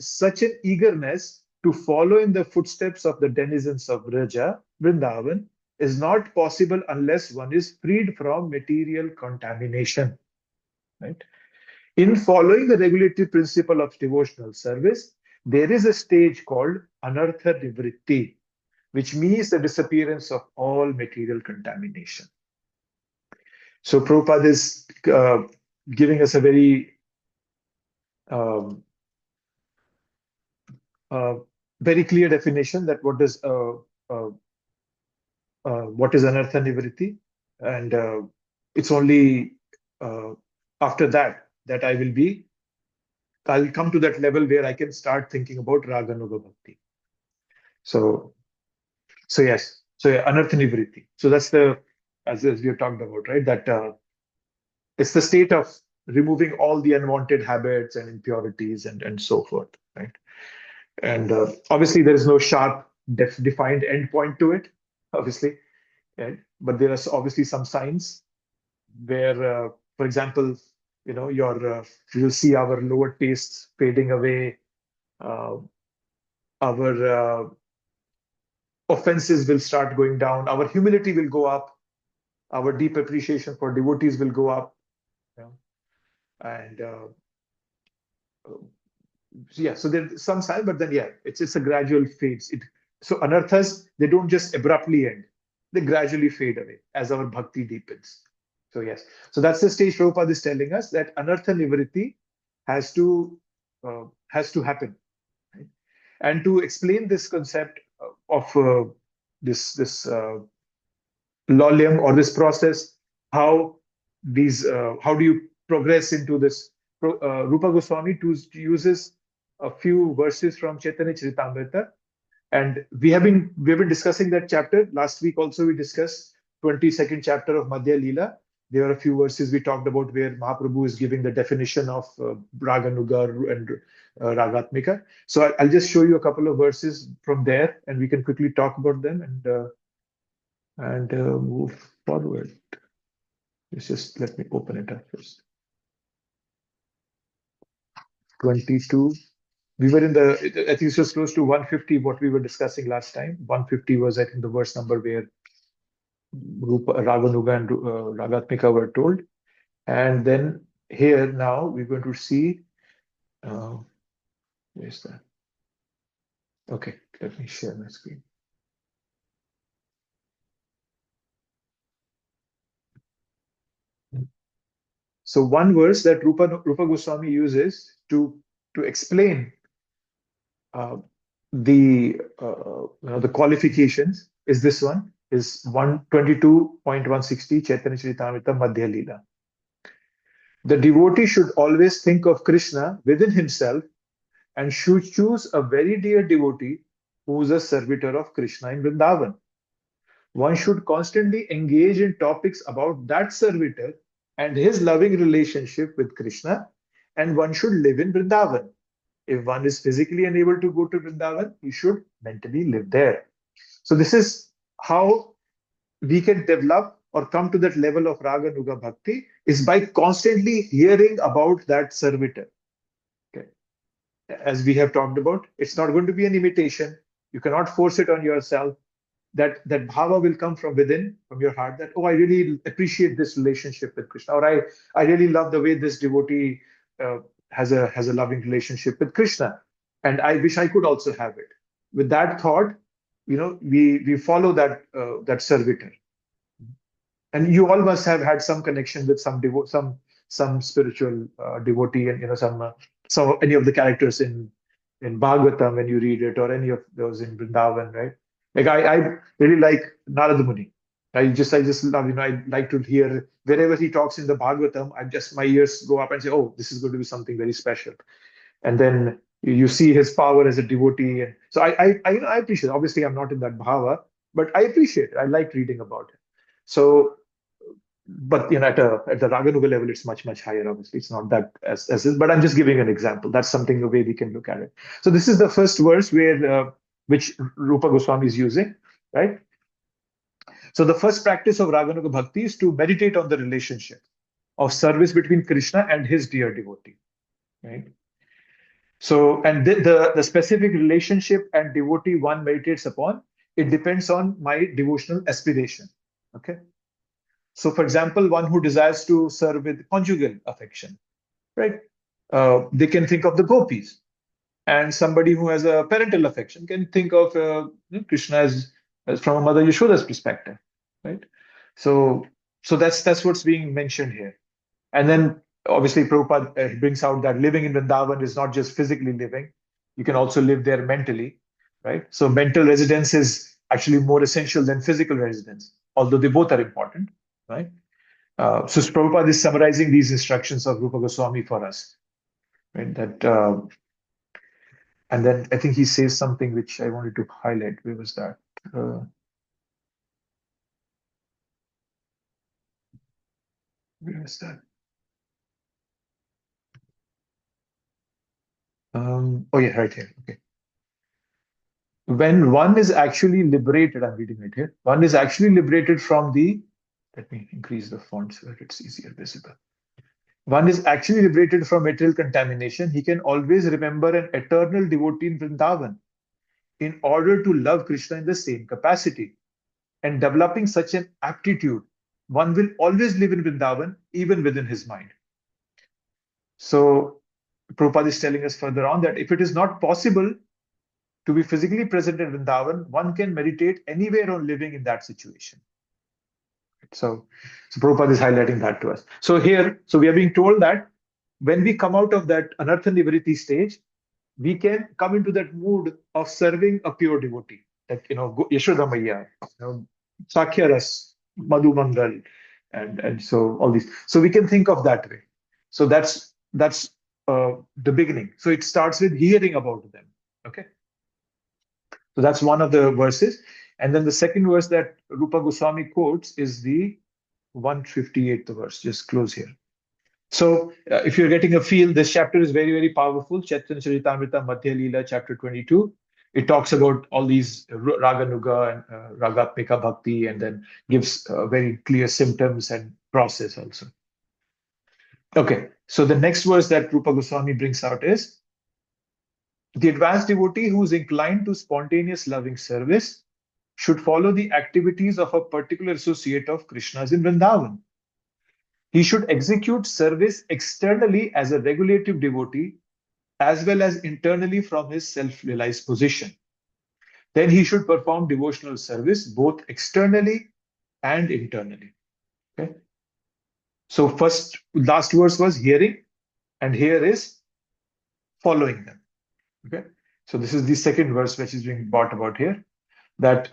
Speaker 1: such an eagerness to follow in the footsteps of the denizens of Vraja, Vrindavan, is not possible unless one is freed from material contamination. Right? In following the regulatory principle of devotional service, there is a stage called Anartha Nivritti, which means the disappearance of all material contamination. So Prabhupada is giving us a very very clear definition that what is Anartha Nivritti, and it's only after that I'll come to that level where I can start thinking about Raganuga Bhakti. So yes, Anartha Nivritti. So that's as we have talked about, right? That it's the state of removing all the unwanted habits and impurities and so forth, right? And obviously, there is no sharp, defined endpoint to it, obviously. Right? But there are obviously some signs where, for example, you'll see our lower tastes fading away. Our offenses will start going down. Our humility will go up. Our deep appreciation for devotees will go up. And so there's some sign, but then it's a gradual fades. So anarthas, they don't just abruptly end; they gradually fade away as our bhakti deepens. So yes, so that's the stage Prabhupada is telling us that anartha nivritti has to happen. Right? And to explain this concept of this lolyam or this process, how do you progress into this? Rupa Goswami uses a few verses from Chaitanya Charitamrita, and we have been discussing that chapter. Last week also we discussed 22nd chapter of Madhya Leela. There are a few verses we talked about where Mahaprabhu is giving the definition of Raganuga and Ragatmika. So I'll just show you a couple of verses from there, and we can quickly talk about them and move forward. Just let me open it up first. 22. We were I think this was close to 150, what we were discussing last time. 150 was, I think, the verse number where Raganuga and Ragatmika were told. And then here now we're going to see, where's that? Okay, let me share my screen. So one verse that Rupa Goswami uses to explain the qualifications is this one, is 122.160 Chaitanya Charitamrita Madhya Leela. The devotee should always think of Krishna within himself and should choose a very dear devotee who is a servitor of Krishna in Vrindavan. One should constantly engage in topics about that servitor and his loving relationship with Krishna, and one should live in Vrindavan. If one is physically unable to go to Vrindavan, he should mentally live there. So this is how we can develop or come to that level of Raganuga Bhakti, is by constantly hearing about that servitor. Okay. As we have talked about, it's not going to be an imitation. You cannot force it on yourself. That bhava will come from within, from your heart, that, oh, I really appreciate this relationship with Krishna, or I really love the way this devotee has a loving relationship with Krishna, and I wish I could also have it. With that thought, we follow that servitor. And you all must have had some connection with some some spiritual devotee, and some any of the characters in Bhagavatam when you read it, or any of those in Vrindavan, right? Like I really like Narada Muni. I just love, I like to hear wherever he talks in the Bhagavatam, my ears go up and say, oh, this is going to be something very special. And then you see his power as a devotee. And so I appreciate it. Obviously, I'm not in that bhava, but I appreciate it. I like reading about it. So, but at the Raganuga level, it's much higher. Obviously, it's not that as this, but I'm just giving an example. That's something, the way we can look at it. So this is the first verse where which Rupa Goswami is using, right? So the first practice of Raganuga Bhakti is to meditate on the relationship of service between Krishna and his dear devotee, right? So, and the specific relationship and devotee one meditates upon, it depends on my devotional aspiration. Okay. So, for example, one who desires to serve with conjugal affection, right? They can think of the gopis. And somebody who has a parental affection can think of Krishna as from a Mother Yashoda's perspective, right? So that's what's being mentioned here. And then obviously Prabhupada brings out that living in Vrindavan is not just physically living, you can also live there mentally, right? So mental residence is actually more essential than physical residence, although they both are important, right? So Prabhupada is summarizing these instructions of Rupa Goswami for us, right? And then I think he says something which I wanted to highlight. Where was that? Where was that? Oh yeah, right here. Okay. When one is actually liberated, I'm reading it here. One is actually liberated from let me increase the font so that it's easier visible. One is actually liberated from material contamination. He can always remember an eternal devotee in Vrindavan in order to love Krishna in the same capacity. And developing such an aptitude, one will always live in Vrindavan, even within his mind. So Prabhupada is telling us further on that if it is not possible to be physically present in Vrindavan, one can meditate anywhere on living in that situation. So Prabhupada is highlighting that to us. So we are being told that when we come out of that Anartha Nivriti stage, we can come into that mood of serving a pure devotee. Like, Yashoda Maiya, Sakhya Ras, Madhu Mangal, and so all these. So we can think of that way. So that's the beginning. So it starts with hearing about them. Okay. So that's one of the verses. And then the second verse that Rupa Goswami quotes is the 158th verse. Just close here. So if you're getting a feel, this chapter is very powerful. Chaitanya Charitamrita Madhya Leela, chapter 22. It talks about all these Raganuga and Ragatmika Bhakti, and then gives very clear symptoms and process also. Okay, so the next verse that Rupa Goswami brings out is, the advanced devotee who is inclined to spontaneous loving service should follow the activities of a particular associate of Krishna's in Vrindavan. He should execute service externally as a regulative devotee, as well as internally from his self-realized position. Then he should perform devotional service both externally and internally. Okay. So last verse was hearing, and here is following them. Okay. So this is the second verse which is being brought about here. That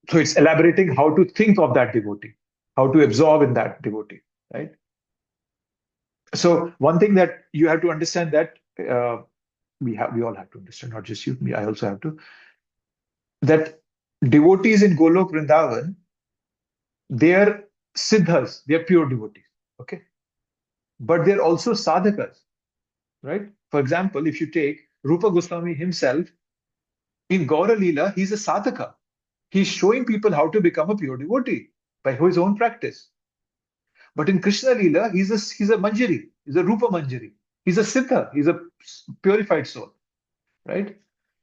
Speaker 1: so it's elaborating how to think of that devotee, how to absorb in that devotee, right? So one thing that you have to understand that we all have to understand, not just you, me, I also have to, that devotees in Golok Vrindavan, they are siddhas, they are pure devotees, okay? But they're also sadhakas, right? For example, if you take Rupa Goswami himself, in Gaura Leela, he's a sadhaka. He's showing people how to become a pure devotee by his own practice. But in Krishna Leela, he's a Manjari, he's a Rupa Manjari. He's a Siddha, he's a purified soul, right?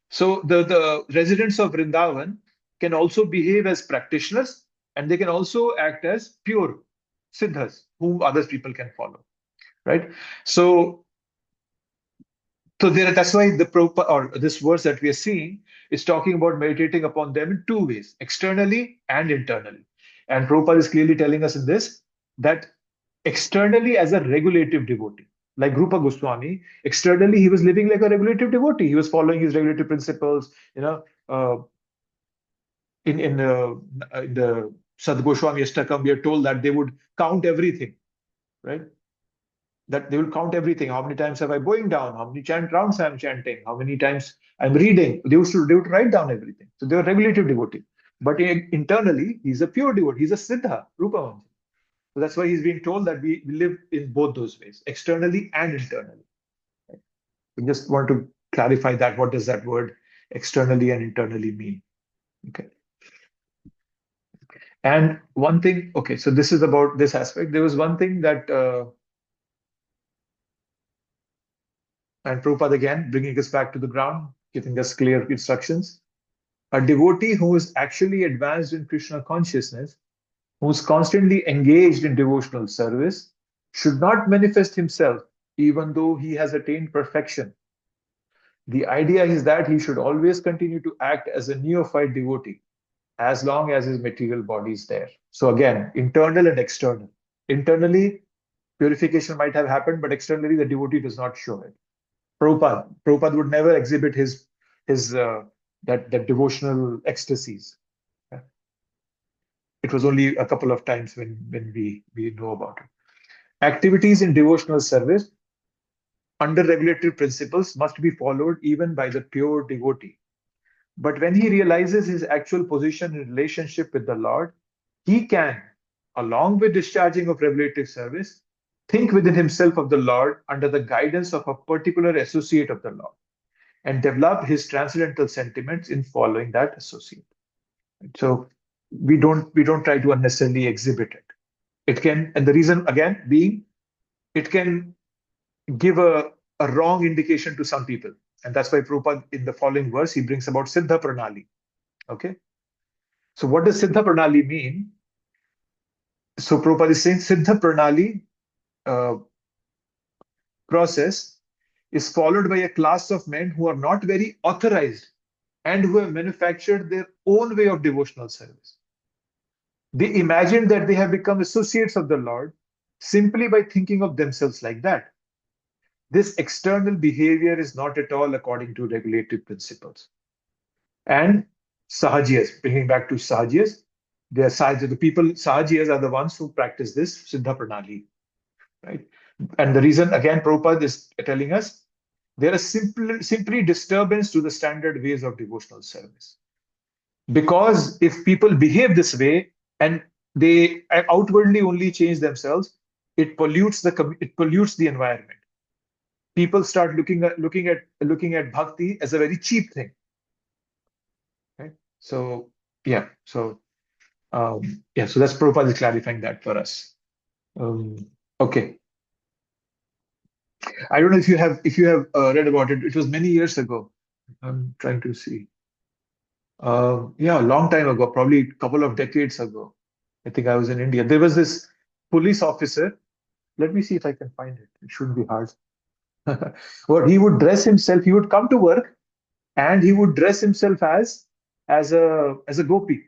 Speaker 1: So the residents of Vrindavan can also behave as practitioners, and they can also act as pure Siddhas, whom other people can follow, right? So that's why this verse that we are seeing is talking about meditating upon them in two ways, externally and internally. And Prabhupada is clearly telling us in this that externally as a regulative devotee, like Rupa Goswami, externally he was living like a regulative devotee. He was following his regulative principles. Uh, in the Sad Goswami Ashtakam, we are told that they would count everything, right? That they will count everything. How many times have I bowing down? How many rounds I'm chanting? How many times I'm reading? They would write down everything. So they were regulative devotee. But internally, he's a pure devotee. He's a Siddha, Rupa Manjari. So that's why he's being told that we live in both those ways, externally and internally. Right? We just want to clarify that. What does that word externally and internally mean? Okay. And one thing, okay, so this is about this aspect. There was one thing that, and Prabhupada again, bringing us back to the ground, giving us clear instructions. A devotee who is actually advanced in Krishna consciousness, who's constantly engaged in devotional service, should not manifest himself even though he has attained perfection. The idea is that he should always continue to act as a neophyte devotee as long as his material body is there. So again, internal and external. Internally, purification might have happened, but externally, the devotee does not show it. Prabhupada would never exhibit his that devotional ecstasies. Yeah. It was only a couple of times when we know about it. Activities in devotional service under regulative principles must be followed even by the pure devotee. But when he realizes his actual position in relationship with the Lord, he can, along with discharging of regulative service, think within himself of the Lord under the guidance of a particular associate of the Lord and develop his transcendental sentiments in following that associate. So we don't try to unnecessarily exhibit it. It can, and the reason again being, it can give a wrong indication to some people. And that's why Prabhupada, in the following verse, he brings about Siddha Pranali. Okay. So what does Siddha Pranali mean? So Prabhupada is saying Siddha Pranali process is followed by a class of men who are not very authorized and who have manufactured their own way of devotional service. They imagine that they have become associates of the Lord simply by thinking of themselves like that. This external behavior is not at all according to regulative principles. And Sahajiyas, bringing back to Sahajiyas, the people, Sahajiyas are the ones who practice this Siddha Pranali. Right? And the reason, again, Prabhupada is telling us, there is simply disturbance to the standard ways of devotional service. Because if people behave this way and they outwardly only change themselves, it pollutes the environment. People start looking at bhakti as a very cheap thing. Okay? So yeah, so so that's Prabhupada is clarifying that for us. Okay. I don't know if you have read about it. It was many years ago. I'm trying to see. A long time ago, probably a couple of decades ago. I think I was in India. There was this police officer. Let me see if I can find it. It shouldn't be hard. But he would dress himself. He would come to work, and he would dress himself as a gopi.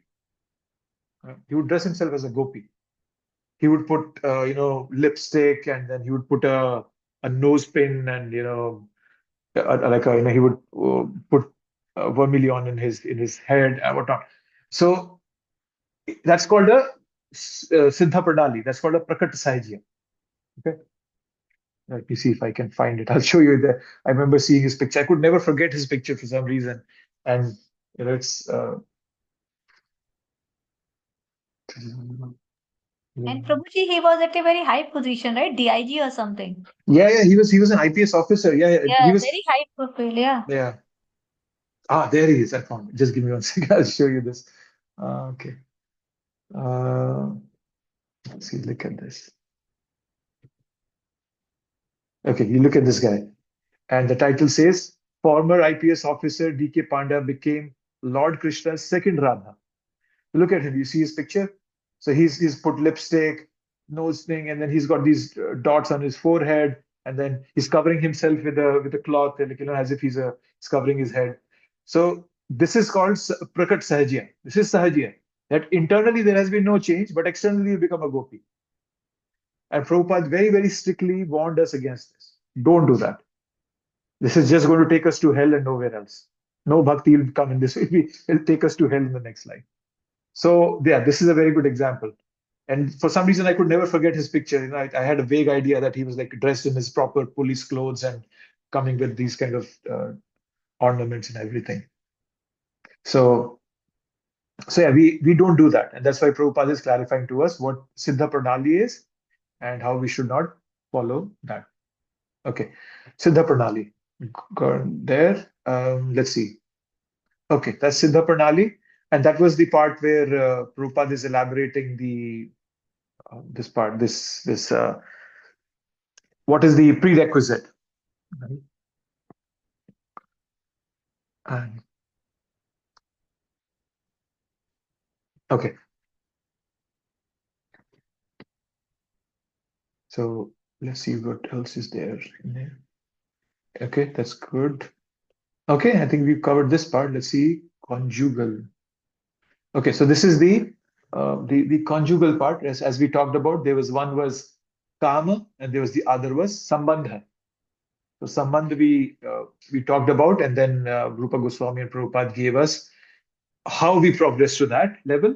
Speaker 1: He would dress himself as a gopi. He would put lipstick, and then he would put a nose pin, and he would put vermilion in his head and whatnot. So that's called a Siddha Pranali. That's called a Prakat Sahajya. Okay. Let me see if I can find it. I'll show you there. I remember seeing his picture. I could never forget his picture for some reason. And it's
Speaker 3: And Prabhuji, he was at a very high position, right? DIG or something.
Speaker 1: yeah, he was an IPS officer. Yeah,
Speaker 3: Yeah,
Speaker 1: he was.
Speaker 3: very high profile. Yeah.
Speaker 1: Yeah. There he is. I found it. Just give me 1 second. I'll show you this. Okay. Let's see. Look at this. Okay, you look at this guy, and the title says, "Former IPS officer D.K. Panda became Lord Krishna's second Radha." Look at him. You see his picture. So he's put lipstick, nose thing, and then he's got these dots on his forehead, and then he's covering himself with a cloth, like, as if he's covering his head. So this is called Prakat Sahajya. This is Sahajya. that internally there has been no change, but externally you become a gopi. And Prabhupada very, very strictly warned us against this. Don't do that. This is just going to take us to hell and nowhere else. No bhakti will come in this way. It'll take us to hell in the next life. So yeah, this is a very good example. And for some reason, I could never forget his picture. I had a vague idea that he was like dressed in his proper police clothes and coming with these kind of ornaments and everything. So yeah, we don't do that. And that's why Prabhupada is clarifying to us what Siddha Pranali is and how we should not follow that. Okay, Siddha Pranali. Go there. Let's see. Okay, that's Siddha Pranali. And that was the part where Prabhupada is elaborating the this part, what is the prerequisite? Right? And, okay. So let's see what else is there in there. Okay, that's good. Okay, I think we've covered this part. Let's see, conjugal. Okay, so this is the conjugal part. As we talked about, there was one was kama and there was the other was sambandha. So sambandha we talked about, and then Rupa Goswami and Prabhupada gave us how we progress to that level,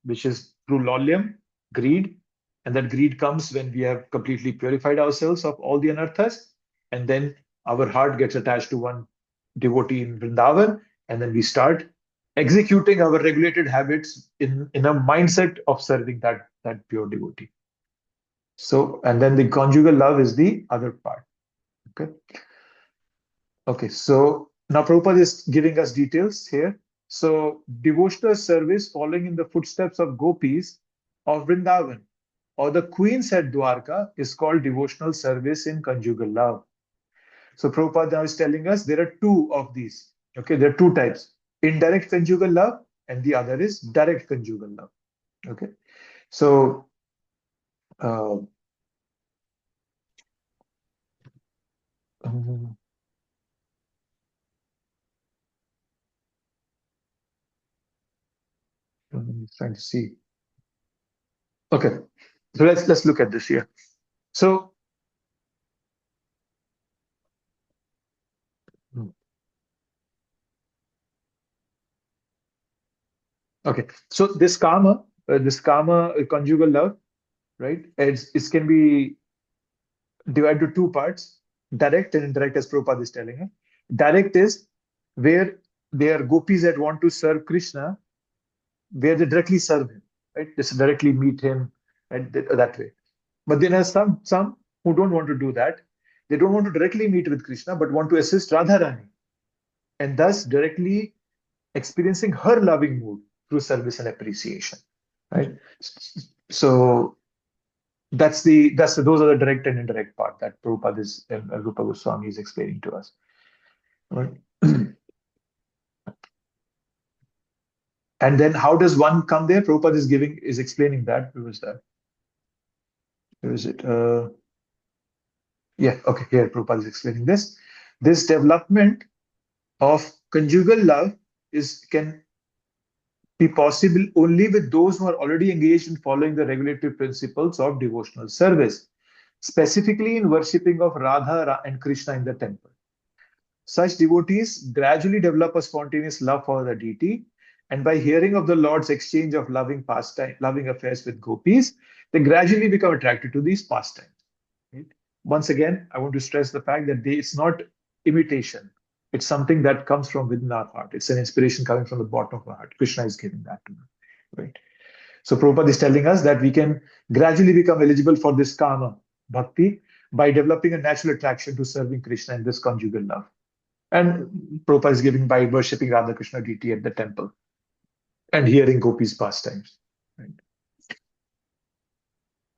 Speaker 1: which is through lolyam, greed, and that greed comes when we have completely purified ourselves of all the anarthas, and then our heart gets attached to one devotee in Vrindavan, and then we start executing our regulated habits in a mindset of serving that pure devotee. So, and then the conjugal love is the other part. Okay. Okay, so now Prabhupada is giving us details here. So, devotional service following in the footsteps of gopis of Vrindavan or the queens at Dwarka is called devotional service in conjugal love. So, Prabhupada now is telling us there are two of these. Okay, there are two types, indirect conjugal love and the other is direct conjugal love. Okay, so I'm trying to see. Okay, so let's look at this here. So okay, so this karma conjugal love, right? It can be divided to two parts, direct and indirect, as Prabhupada is telling us. Direct is where they are gopis that want to serve Krishna, where they directly serve him, right? Just directly meet him and that way. But then there's some who don't want to do that. They don't want to directly meet with Krishna, but want to assist Radharani, and thus directly experiencing her loving mood through service and appreciation, right? So those are the direct and indirect part that Prabhupada is Rupa Goswami is explaining to us, right? And then how does one come there? Prabhupada is explaining that. Where was that? Where is it? Yeah, okay, here Prabhupada is explaining this. This development of conjugal love can be possible only with those who are already engaged in following the regulative principles of devotional service, specifically in worshipping of Radha and Krishna in the temple. Such devotees gradually develop a spontaneous love for the deity, and by hearing of the Lord's exchange of loving affairs with gopis, they gradually become attracted to these pastimes. Right? Once again, I want to stress the fact that it's not imitation. It's something that comes from within our heart. It's an inspiration coming from the bottom of our heart. Krishna is giving that to us, right? So Prabhupada is telling us that we can gradually become eligible for this kama bhakti by developing a natural attraction to serving Krishna in this conjugal love. And Prabhupada is giving by worshipping Radha Krishna deity at the temple and hearing gopis' pastimes. Right?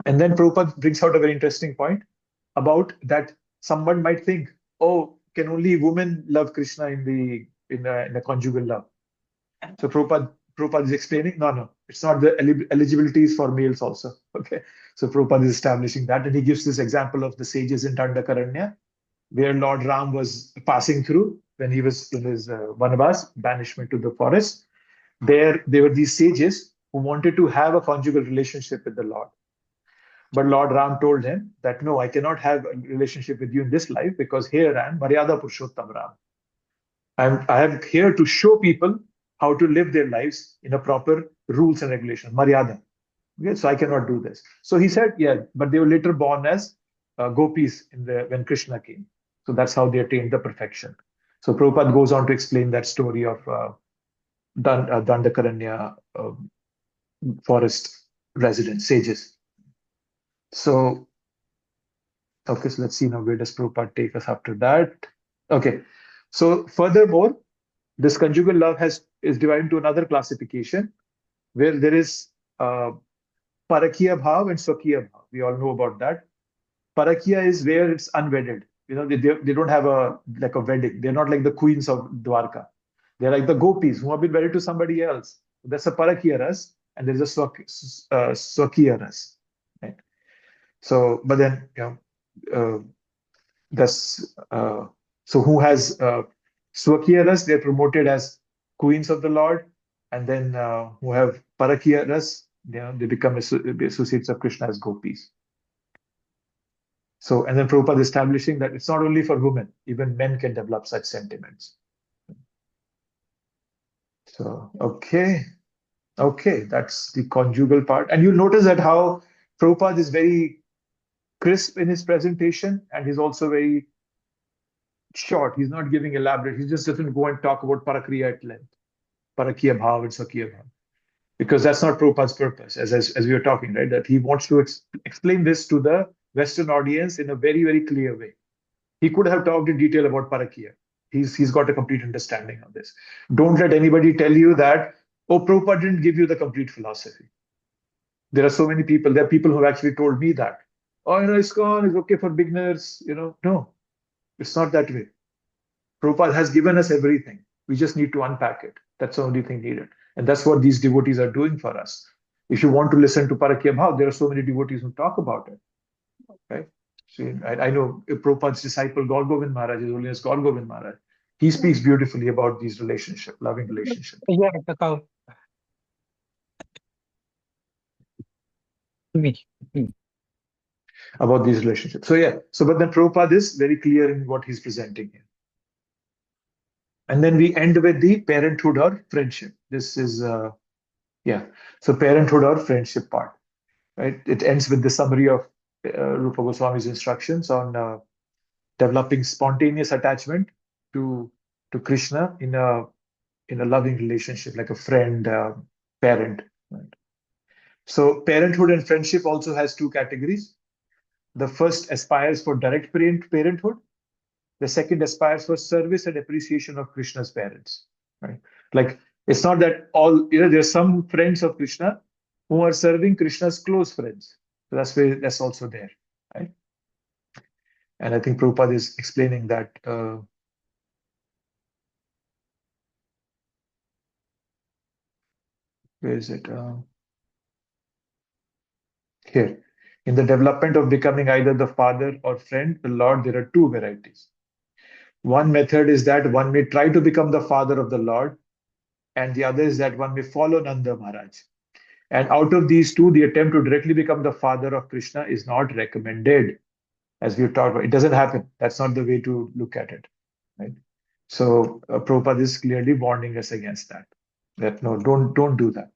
Speaker 1: And then Prabhupada brings out a very interesting point about that someone might think, oh, can only women love Krishna in the conjugal love? So Prabhupada is explaining, no, it's not. The eligibility is for males also. Okay, so Prabhupada is establishing that, and he gives this example of the sages in Dandakaranya, where Lord Ram was passing through when he was in his Vanavas, banishment to the forest. There were these sages who wanted to have a conjugal relationship with the Lord. But Lord Ram told him that, no, I cannot have a relationship with you in this life because here I am, Maryada Purushottam Ram. I am here to show people how to live their lives in a proper rules and regulations, Maryada. Okay, so I cannot do this. So he said, yeah, but they were later born as gopis when Krishna came. So that's how they attained the perfection. So Prabhupada goes on to explain that story of Dandakaranya forest residents, sages. So, okay, so let's see now where does Prabhupada take us after that. Okay, so furthermore, this conjugal love is divided into another classification where there is Parakiya Bhav and Swakiya Bhav. We all know about that. Parakiya is where it's unwedded. They don't have a wedding. They're not like the queens of Dwarka. They're like the gopis who have been married to somebody else. That's a Parakiya ras, and there's a Swakiya ras. Right? So, but then so who has Swakiya ras? They're promoted as queens of the Lord, and then who have Parakiya ras, they become associates of Krishna as gopis. So, and then Prabhupada establishing that it's not only for women, even men can develop such sentiments. So, okay, that's the conjugal part. And you'll notice that how Prabhupada is very crisp in his presentation, and he's also very short. He's not giving elaborate. He just doesn't go and talk about Parakriya at length, Parakiya Bhav and Swakiya Bhav, because that's not Prabhupada's purpose, as we were talking, right? That he wants to explain this to the Western audience in a very, very clear way. He could have talked in detail about Parakiya. He's got a complete understanding of this. Don't let anybody tell you that, oh, Prabhupada didn't give you the complete philosophy. There are so many people. There are people who have actually told me that. Oh, ISKCON is okay for beginners. No, it's not that way. Prabhupada has given us everything. We just need to unpack it. That's the only thing needed. And that's what these devotees are doing for us. If you want to listen to Parakiya Bhav, there are so many devotees who talk about it. Right? So I know Prabhupada's disciple, Gaur Govind Maharaj, His Holiness Gaur Govind Maharaj. He speaks beautifully about these relationships, loving relationships.
Speaker 5: Yeah,
Speaker 1: about these relationships. So yeah, but then Prabhupada is very clear in what he's presenting here. And then we end with the parenthood or friendship. This is, so parenthood or friendship part, right? It ends with the summary of Rupa Goswami's instructions on developing spontaneous attachment to Krishna in a loving relationship, like a friend, parent. Right? So parenthood and friendship also has two categories. The first aspires for direct parenthood. The second aspires for service and appreciation of Krishna's parents. Right? Like it's not that all, there's some friends of Krishna who are serving Krishna's close friends. So that's also there. Right? And I think Prabhupada is explaining that. Where is it? Here. In the development of becoming either the father or friend, the Lord, there are two varieties. One method is that one may try to become the father of the Lord, and the other is that one may follow Nanda Maharaj. And out of these two, the attempt to directly become the father of Krishna is not recommended, as we've talked about. It doesn't happen. That's not the way to look at it. Right? So Prabhupada is clearly warning us against that. That no, don't do that.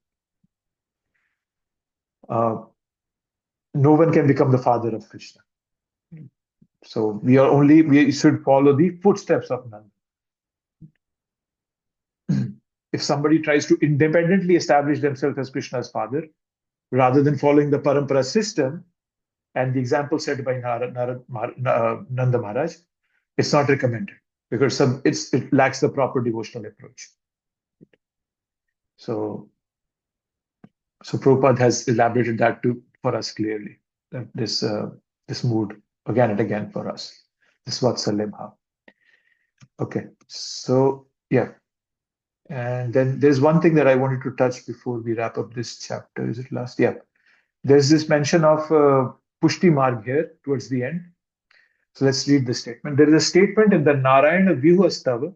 Speaker 1: No one can become the father of Krishna. So we should follow the footsteps of Nanda. If somebody tries to independently establish themselves as Krishna's father, rather than following the parampara system and the example set by Nanda Maharaj, it's not recommended because it lacks the proper devotional approach. So Prabhupada has elaborated that for us clearly, that this mood again and again for us. This Vatsalya Bhav. Okay, so yeah. And then there's one thing that I wanted to touch before we wrap up this chapter. Is it last? Yeah. There's this mention of Pushti Marg here towards the end. So let's read the statement. There is a statement in the Narayana Vyuhastava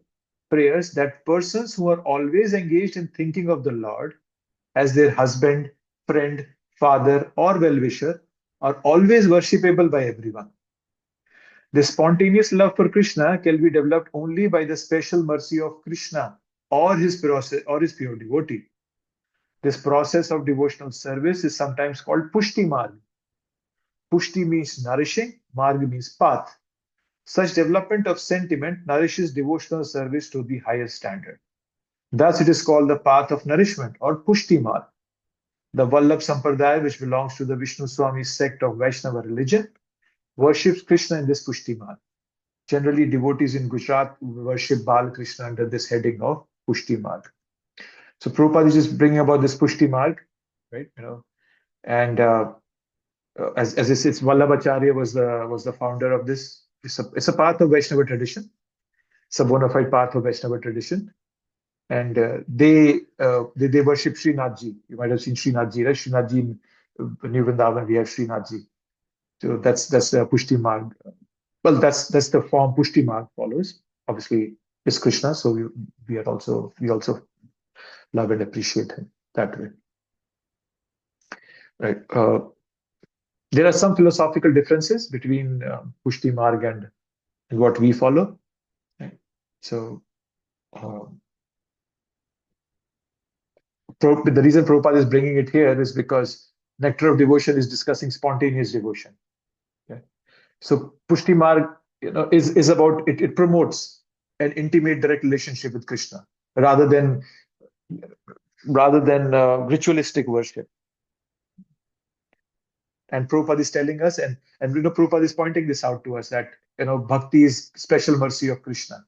Speaker 1: prayers that persons who are always engaged in thinking of the Lord as their husband, friend, father, or well-wisher are always worshipable by everyone. This spontaneous love for Krishna can be developed only by the special mercy of Krishna or his pure devotee. This process of devotional service is sometimes called Pushti Marg. Pushti means nourishing, Marg means path. Such development of sentiment nourishes devotional service to the highest standard. Thus, it is called the path of nourishment or Pushti Marg. The Vallabh Sampradaya, which belongs to the Vishnu Swami sect of Vaishnava religion, worships Krishna in this Pushti Marg. Generally, devotees in Gujarat worship Bal Krishna under this heading of Pushti Marg. So Prabhupada is just bringing about this Pushti Marg, right? And as I said, Vallabhacharya was the founder of this. It's a path of Vaishnava tradition. It's a bona fide path of Vaishnava tradition. And they worship Srinathji. You might have seen Srinathji, right? Srinathji in New Vrindavan, we have Srinathji. So that's the Pushti Marg. Well, that's the form Pushti Marg follows. Obviously, it's Krishna, so we also love and appreciate him that way. Right. There are some philosophical differences between Pushti Marg and what we follow. Right? So the reason Prabhupada is bringing it here is because Nectar of Devotion is discussing spontaneous devotion. Okay? So Pushti Marg, is about it promotes an intimate, direct relationship with Krishna rather than ritualistic worship. And Prabhupada is telling us, and Prabhupada is pointing this out to us that bhakti is special mercy of Krishna,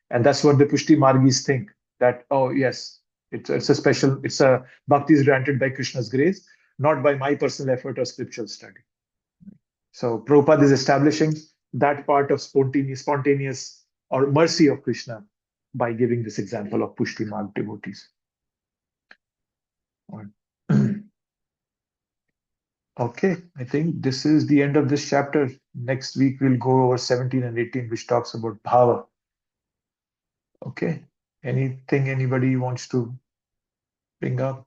Speaker 1: and that's what the Pushti Margis think, that yes, it's a bhakti is granted by Krishna's grace, not by my personal effort or scriptural study. So Prabhupada is establishing that part of spontaneous or mercy of Krishna by giving this example of Pushti Marg devotees. Okay, I think this is the end of this chapter. Next week we'll go over 17 and 18, which talks about bhava. Okay, anything anybody wants to bring up?